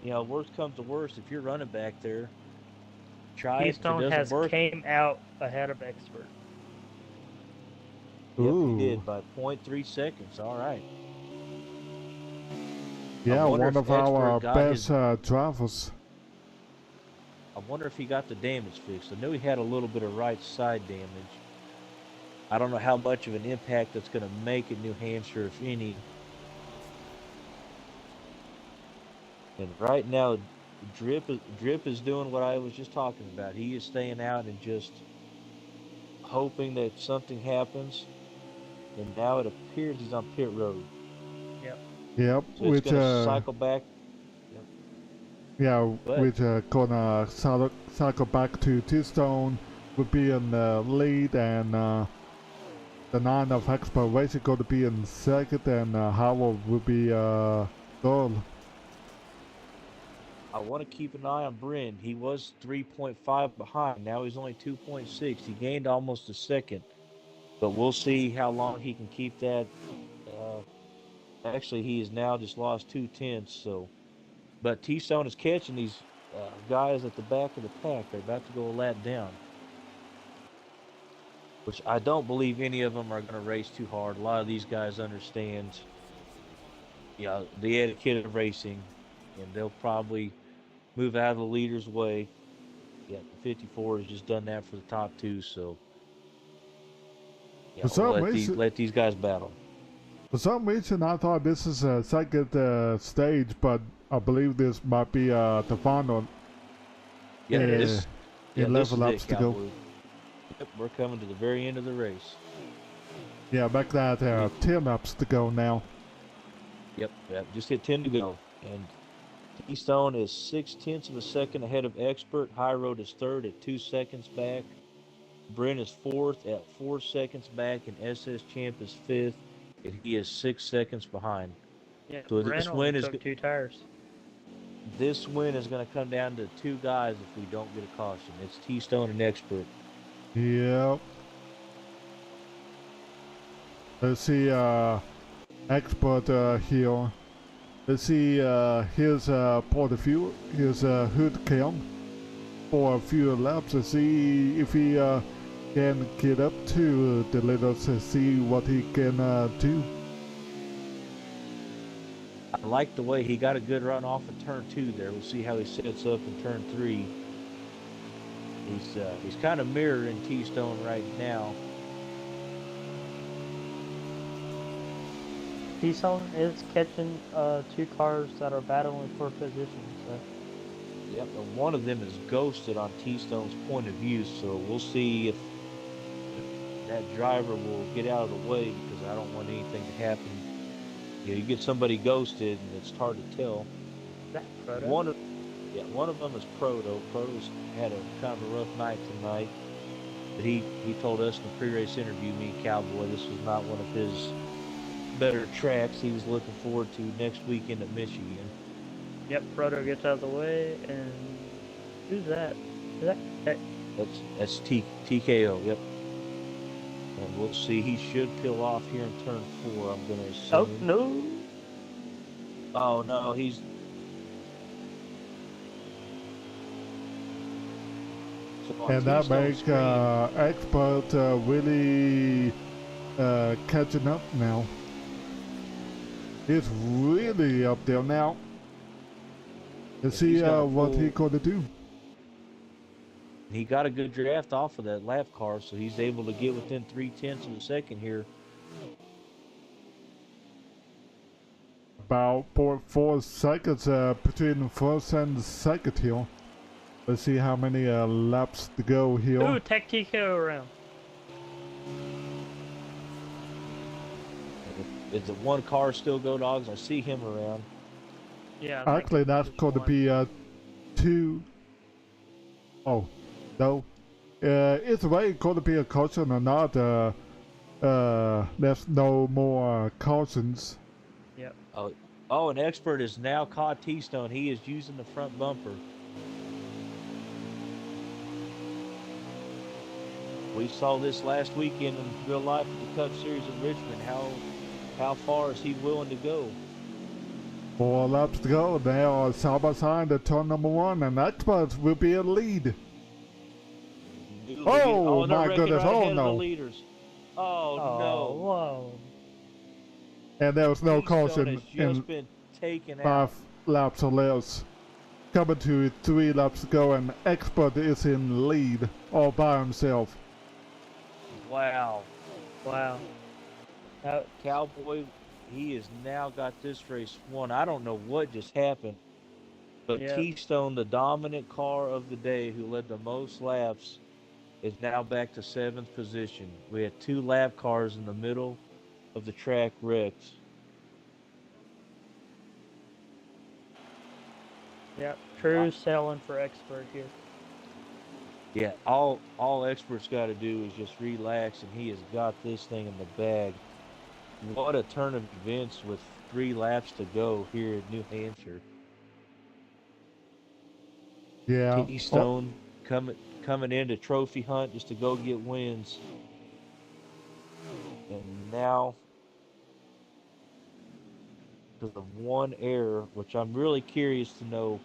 worst comes to worst, if you're running back there, try it. If it Keystone doesn't has work, came out ahead of Expert. yep, he Ooh. did by 0.3 seconds. All right. I Yeah, wonder one if of Expert our got best his. drivers. I wonder if he got the damage fixed. I know he had a little bit of right side damage. I don't know how much of an impact that's going to make in New Hampshire, if any. And right now, Drip is doing what I was just talking about. He is staying out and just hoping that something happens. And now it appears he's on pit road, Yep. Yep, so it's which going to cycle back. Yep. yeah, But which gonna cycle back to Keystone, would be in the lead, and the 9 of Expert Racing going to be in second, and Howard will be third. I want to keep an eye on Bryn. He was 3.5 behind. Now he's only 2.6. He gained almost a second, but we'll see how long he can keep that. Uh, Actually, he has now just lost 2 tenths. So, but T-Stone is catching these guys at the back of the pack. They're about to go a lap down, which I don't believe any of them are going to race too hard. A lot of these guys understand, the etiquette of racing, and they'll probably move out of the leader's way. Yeah, the 54 has just done that for the top two. So, For we'll some reason, let these guys battle. I thought this is a second stage, but I believe this might be the final. Yeah, Uh, this 11 is it, laps to go. Cowboy. Yep, we're coming to the very end of the race. Yeah, back that 10 laps to go now. Yep, just hit 10 to go. And Keystone is 6 tenths of a second ahead of Expert. High Road is third at 2 seconds back. Brent is fourth at 4 seconds back, and SS Champ is fifth, and he is 6 seconds behind. Yeah. So Brent only took 2 tires. this win is going to come down to 2 guys if we don't get a caution. It's T-Stone and Expert. Yep. Let's see Expert here. Let's see his point of view, his hood cam for a few laps to see if he can get up to the leaders to see what he can do. I like the way he got a good run off of turn 2 there. We'll see how he sets up in turn 3. He's kind of mirroring T-Stone right now. Keystone is catching 2 cars that are battling for position. So. Yep, and one of them is ghosted on T-Stone's point of view, so we'll see if that driver will get out of the way, because I don't want anything to happen. You get somebody ghosted, and it's hard to tell. That Proto? One of them is Proto. Proto's had a kind of a rough night tonight, but he told us in the pre-race interview, me and Cowboy, this was not one of his better tracks. He was looking forward to next weekend at Michigan. Yep, Proto gets out of the way, and who's that? Is that? That's TKO. Yep. And we'll see. He should peel off here in turn 4. I'm gonna assume. Oh no! Oh no, he's. So And that makes Expert really catching up now. He's really up there now. Let's see what he's going to do. He got a good draft off of that lap car, so he's able to get within 3 tenths of a second here. About 4 seconds between the first and second here. Let's see how many laps to go here. Ooh, Tech TKO around. Is the one car still Go Dogs? I see him around. Yeah. Actually, that's going to be 2. Oh, no. It's way going to be a caution or not. There's no more cautions. Yep. Oh, an Expert is now caught T-Stone. He is using the front bumper. We saw this last weekend in real life at the Cup Series in Richmond. How far is he willing to go? 4 laps to go. They are side by side at turn number 1, and Experts will be in lead. Oh They're my wrecking goodness! right Oh ahead of the no! leaders. Oh Oh, no! whoa. And there was no Keystone caution has in just been taken 5 out. laps or less. Coming to 3 laps to go, and Expert is in lead all by himself. Wow. Wow. That, Cowboy, he has now got this race won. I don't know what just happened, but yep. Keystone, the dominant car of the day who led the most laps, is now back to 7th position. We had 2 lap cars in the middle of the track wrecked. Yep. True selling for Expert here. Yeah, all Experts got to do is just relax, and he has got this thing in the bag. What a turn of events with 3 laps to go here at New Hampshire. Yeah. Oh, Keystone coming into trophy hunt just to go get wins, and now because of one error, which I'm really curious to know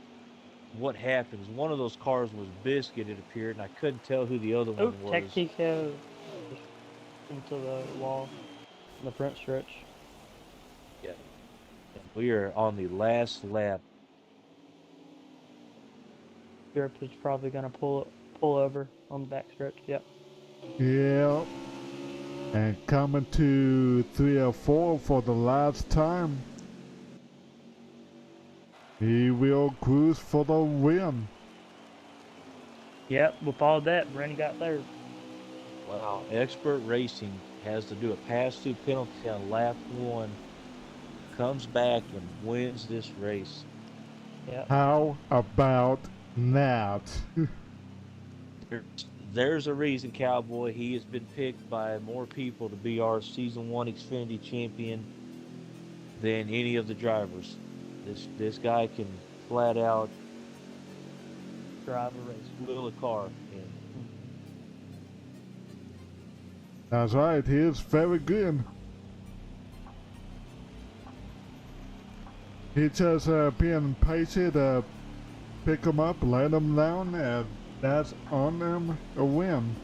what happens. One of those cars was Biscuit, it appeared, and I couldn't tell who the other Oh, one was. Texaco just into the wall in the front stretch. Yeah, and we are on the last lap. Europe is probably going to pull over on the back stretch. Yep. yeah. And coming to 3 or 4 for the last time. He will cruise for the win. Yep. With all that, Brennan got third. Wow, Expert Racing has to do a pass-through penalty on lap 1, comes back and wins this race. Yep. How about that? There's a reason, Cowboy. He has been picked by more people to be our Season 1 Xfinity champion than any of the drivers. This guy can flat out Drive a race. wheel a car. And That's right, he is very good. He just being patient to pick him up, let him down, and that's on him a win.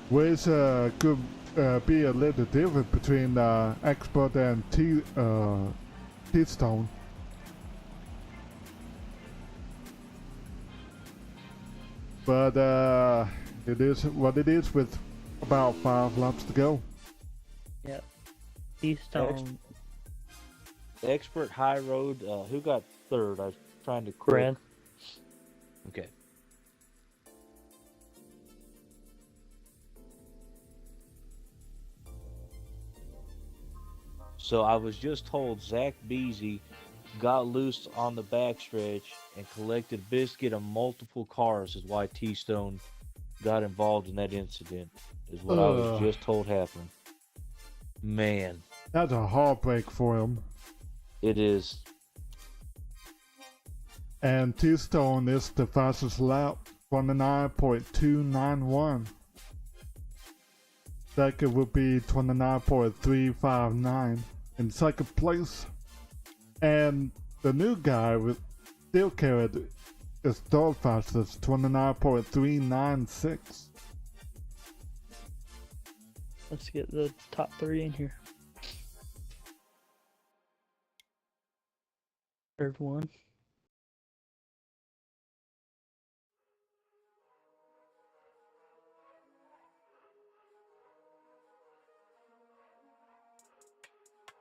Which could be a little different between Expert and T-Stone. But it is what it is with about 5 laps to go. Yep. Keystone. Expert High Road, who got third? I was trying to click. Brad. Okay. So I was just told Zach Beasy got loose on the backstretch and collected Biscuit on multiple cars is why T-Stone got involved in that incident, is what I was just told happened. Man. That's a heartbreak for him. It is. And T-Stone is the fastest lap, 29.291. Second would be 29.359 in second place. And the new guy with still carried is third fastest, 29.396. Let's get the top 3 in here. Third one.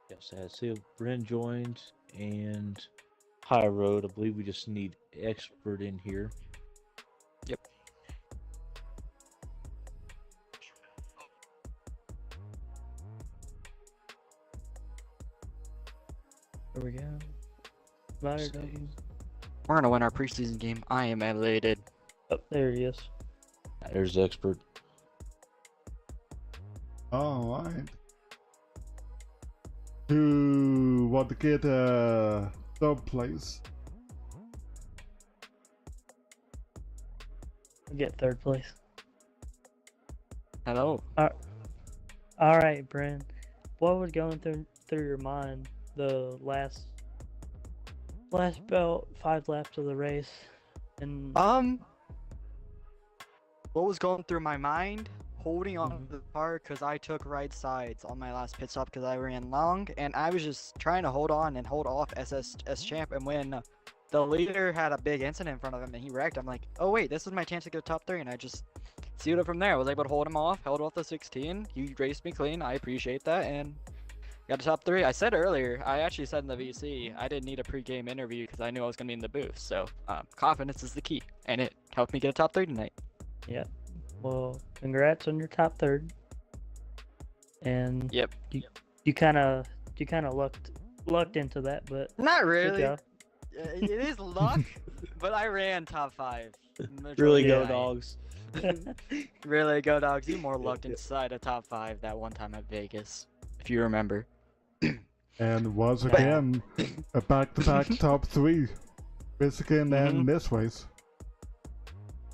Yes, I see Bryn joined and High Road. I believe we just need Expert in here. Yep. There we go. Ladder double. We're gonna win our preseason game. I am elated. Oh, there he is. There's Expert. Alright. Who want to get third place? get third place. Hello. All right, Bryn. What was going through your mind the last about 5 laps of the race? And What was going through my mind? Holding on to the car because I took right sides on my last pit stop because I ran long, and I was just trying to hold on and hold off as champ. And when the leader had a big incident in front of him and he wrecked, I'm like, oh wait, this is my chance to get top 3, and I just sealed it from there. I was able to hold him off, held off the 16. He raced me clean. I appreciate that, and got to top 3. I said earlier, I actually said in the VC, I didn't need a pre-game interview because I knew I was going to be in the booth. So confidence is the key, and it helped me get a top 3 tonight. yeah, well, congrats on your top third. And Yep. you kind of lucked into that, but Not good really. job. It is luck, but I ran top 5. Really go Yeah. dogs. Really go dogs. You more lucked inside a top 5 that one time at Vegas, if you remember. And once again, a back-to-back top 3, basically in this race.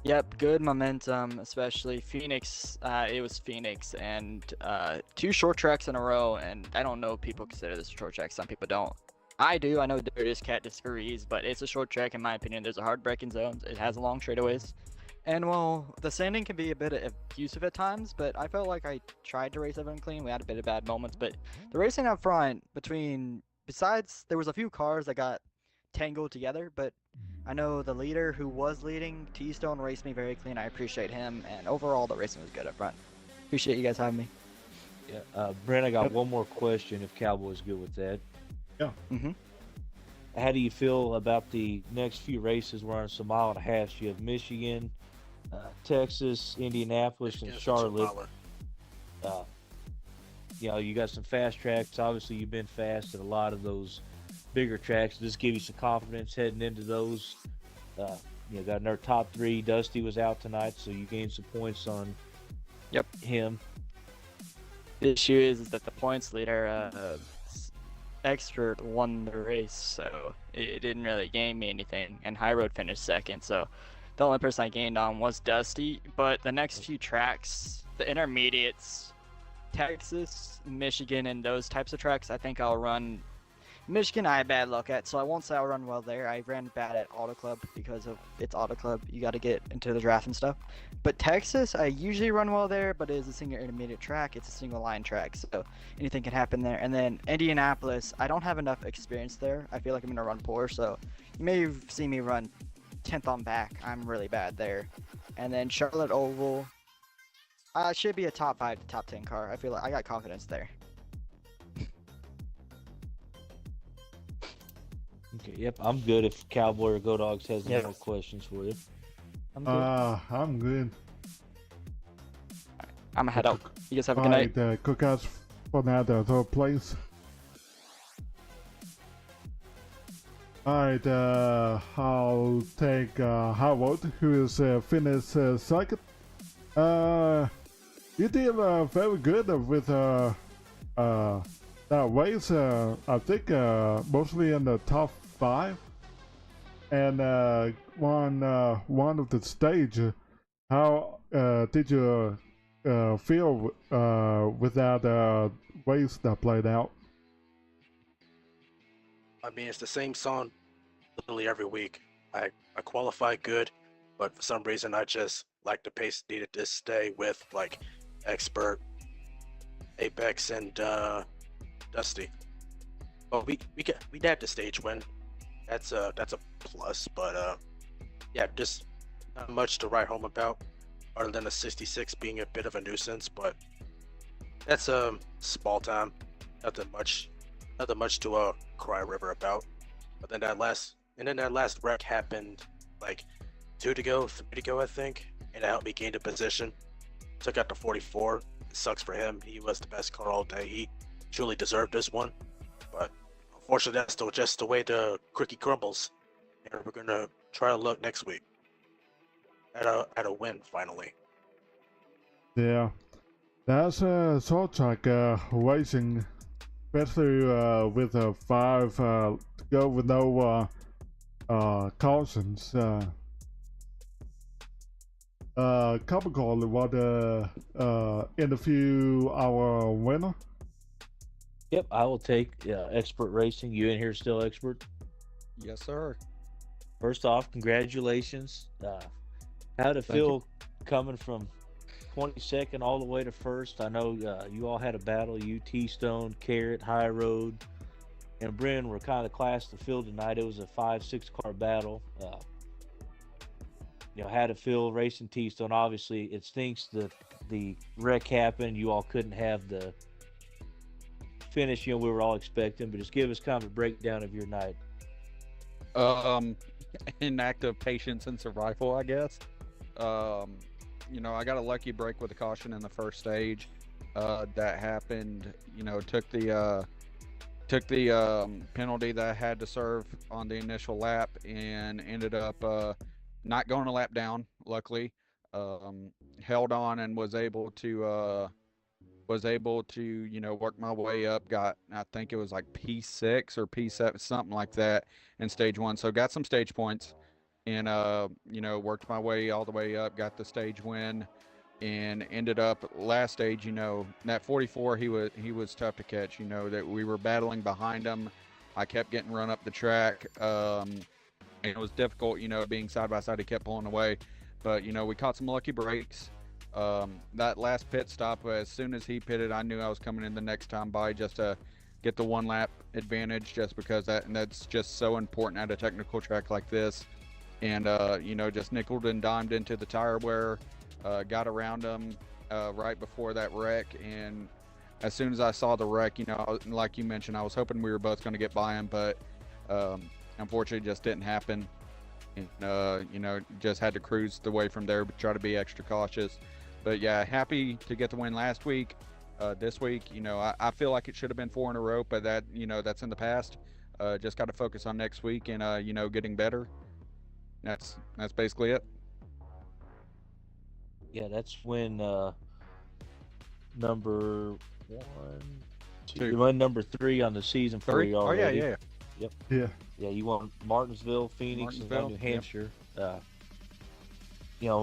Yep, good momentum, especially Phoenix. It was Phoenix, and 2 short tracks in a row, and I don't know if people consider this a short track. Some people don't. I do. I know Dirtiest Cat disagrees, but it's a short track in my opinion. There's a hard braking zone. It has long straightaways. And well, the sanding can be a bit abusive at times, but I felt like I tried to race everyone clean. We had a bit of bad moments, but the racing up front besides, there was a few cars that got tangled together, but I know the leader who was leading, T-Stone, raced me very clean. I appreciate him, and overall the racing was good up front. Appreciate you guys having me. Yeah, Brent, I got one more question if Cowboy's good with that. Yeah. How do you feel about the next few races? We're on some mile and a half. You have Michigan, Texas, Indianapolis, and Charlotte. You got some fast tracks. Obviously, you've been fast at a lot of those bigger tracks. Just give you some confidence heading into those. Got another top 3. Dusty was out tonight, so you gained some points on him. The issue is that the points leader, Expert, won the race, so it didn't really gain me anything. And High Road finished second, so the only person I gained on was Dusty. But the next few tracks, the intermediates, Texas, Michigan, and those types of tracks, I think I'll run. Michigan I had bad luck at, so I won't say I'll run well there. I ran bad at Auto Club because of its Auto Club. You got to get into the draft and stuff. But Texas, I usually run well there, but it is a single intermediate track. It's a single line track, so anything can happen there. And then Indianapolis, I don't have enough experience there. I feel like I'm going to run poor, so you may see me run 10th on back. I'm really bad there. And then Charlotte Oval, should be a top 5 to top 10 car. I feel like I got confidence there. Okay, yep, I'm good if Cowboy or Go Dogs has any more questions for you. I'm good. I'm good. I'm gonna head out. You guys have a good night. Alright, congrats for that third place. Alright, I'll take Howard, who is finished second. You did very good with that race. I think mostly in the top 5, and won one of the stage. How did you feel with that race that played out? I mean, it's the same song literally every week. I qualify good, but for some reason I just like the pace needed to stay with like Expert, Apex, and Dusty. Well, we had the stage win. That's a plus, but yeah, just not much to write home about, other than the 66 being a bit of a nuisance. But that's small time. Nothing much to cry river about. But then that last wreck happened like 3 to go, I think, and it helped me gain the position. Took out the 44. It sucks for him. He was the best car all day. He truly deserved this one, but unfortunately that's still just the way the cookie crumbles, and we're gonna try to look next week at a win finally. Yeah, that's a short track racing, especially with 5 to go with no cautions. Capricorn want to interview our winner. Yep, I will take Expert Racing. You in here still, Expert? Yes, sir. First off, congratulations. How'd it feel coming from 22nd all the way to first? I know you all had a battle. You, T-Stone, Carrot, High Road, and Bryn were kind of class the field tonight. It was a 5-6 car battle. How'd it feel racing T-Stone? Obviously, it stinks that the wreck happened. You all couldn't have the finish we were all expecting, but just give us kind of a breakdown of your night. In act of patience and survival, I guess. I got a lucky break with a caution in the first stage. That happened. Took the penalty that I had to serve on the initial lap and ended up not going a lap down. Luckily, held on and was able to work my way up. Got, I think it was like P6 or P7, something like that in stage 1. So got some stage points and worked my way all the way up, got the stage win, and ended up last stage, that 44, he was tough to catch, that we were battling behind him. I kept getting run up the track. And it was difficult, being side by side. He kept pulling away, but we caught some lucky breaks. That last pit stop, as soon as he pitted, I knew I was coming in the next time by just to get the 1 lap advantage, just because that's just so important at a technical track like this. And just nickeled and dimed into the tire wear, got around him right before that wreck. And as soon as I saw the wreck, like you mentioned, I was hoping we were both going to get by him, but unfortunately it just didn't happen. And just had to cruise the way from there, but try to be extra cautious. But yeah, happy to get the win last week. This week, I feel like it should have been 4 in a row, but that, that's in the past. Just got to focus on next week and getting better. That's basically it. Yeah, that's when number 1, 2, you won number 3 on the season for you already. Oh yeah. Yep. Yeah. Yeah, you won Martinsville, Phoenix, and New Hampshire. Yep.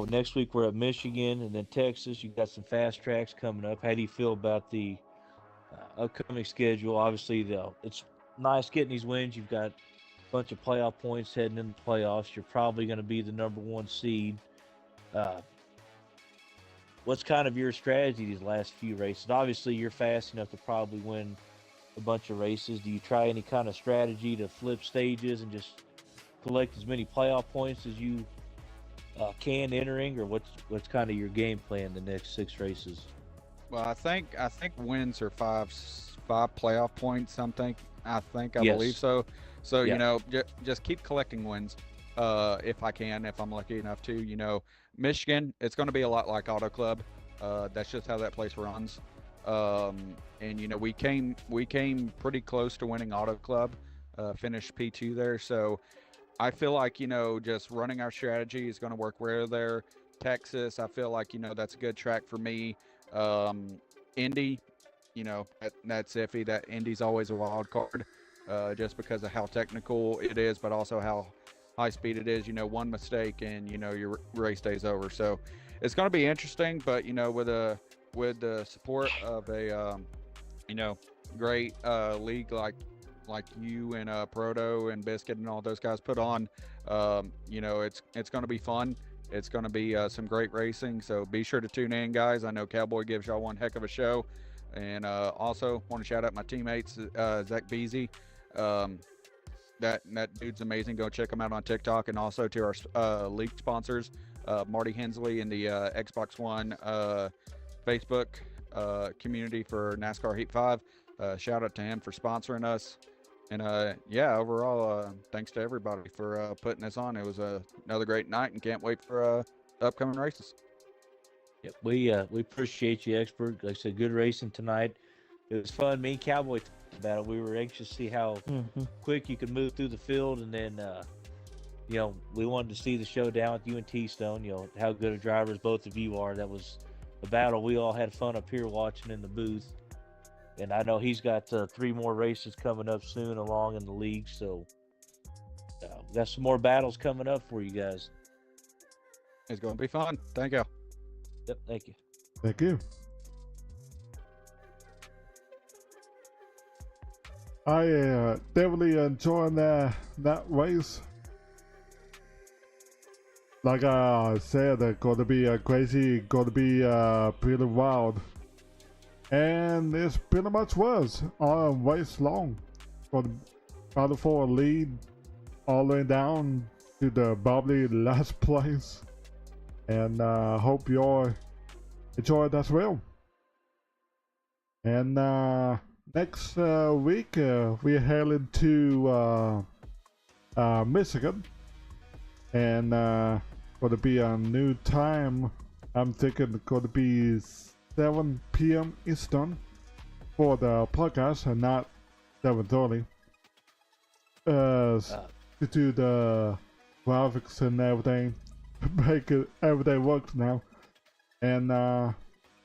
Next week we're at Michigan and then Texas. You got some fast tracks coming up. How do you feel about the upcoming schedule? Obviously, it's nice getting these wins. You've got a bunch of playoff points heading into the playoffs. You're probably going to be the number 1 seed. What's kind of your strategy these last few races? Obviously, you're fast enough to probably win a bunch of races. Do you try any kind of strategy to flip stages and just collect as many playoff points as you can entering, or what's kind of your game plan the next 6 races? Well, I think wins are 5 playoff points. I believe so. So Yeah. just keep collecting wins if I'm lucky enough to. Michigan, it's going to be a lot like Auto Club. That's just how that place runs. And we came pretty close to winning Auto Club, finished P2 there. So I feel like just running our strategy is going to work well there. Texas, I feel like that's a good track for me. Indy, that's iffy. That Indy's always a wild card, just because of how technical it is, but also how high speed it is. One mistake and your race day's over. So it's going to be interesting, but with the support of a great league like you and Proto and Biscuit and all those guys put on, it's going to be fun. It's going to be some great racing, so be sure to tune in, guys. I know Cowboy gives y'all one heck of a show. And also want to shout out my teammates, Zach Beasy. That dude's amazing. Go check him out on TikTok. And also to our league sponsors, Marty Hensley in the Xbox One Facebook community for NASCAR Heat 5. Shout out to him for sponsoring us. And overall, thanks to everybody for putting this on. It was another great night, and can't wait for upcoming races. Yep, we appreciate you, Expert. Like I said, good racing tonight. It was fun. Me and Cowboy talked about it. We were anxious to see how quick you could move through the field, and then we wanted to see the showdown with you and T-Stone. How good of drivers both of you are. That was a battle we all had fun up here watching in the booth. And I know he's got 3 more races coming up soon along in the league, so got some more battles coming up for you guys. It's going to be fun. Thank you. Yep, thank you. Thank you. I definitely enjoyed that race. Like I said, it's going to be crazy, going to be pretty wild. And it pretty much was all race long. For the Final Four lead all the way down to the probably last place. And hope you all enjoyed as well. And next week we're heading to Michigan. And going to be a new time. I'm thinking it's going to be 7 p.m. Eastern for the podcast and not 7:30. To do the graphics and everything, make it everything works now. And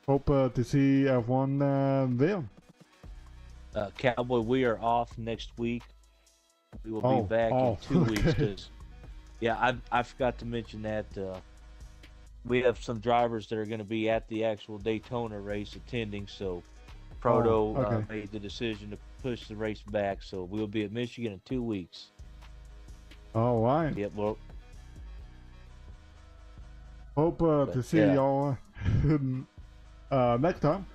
hope to see everyone there. Cowboy, we are off next week. We will be back in 2 weeks. Okay. 'Cause, yeah, I forgot to mention that we have some drivers that are going to be at the actual Daytona race attending. So Proto okay. made the decision to push the race back. So we'll be at Michigan in 2 weeks. All right. Yep. Well, Hope to see y'all next time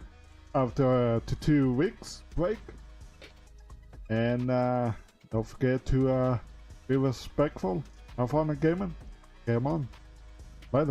after 2 weeks break. And don't forget to be respectful. Have fun at gaming. Game on. Bye.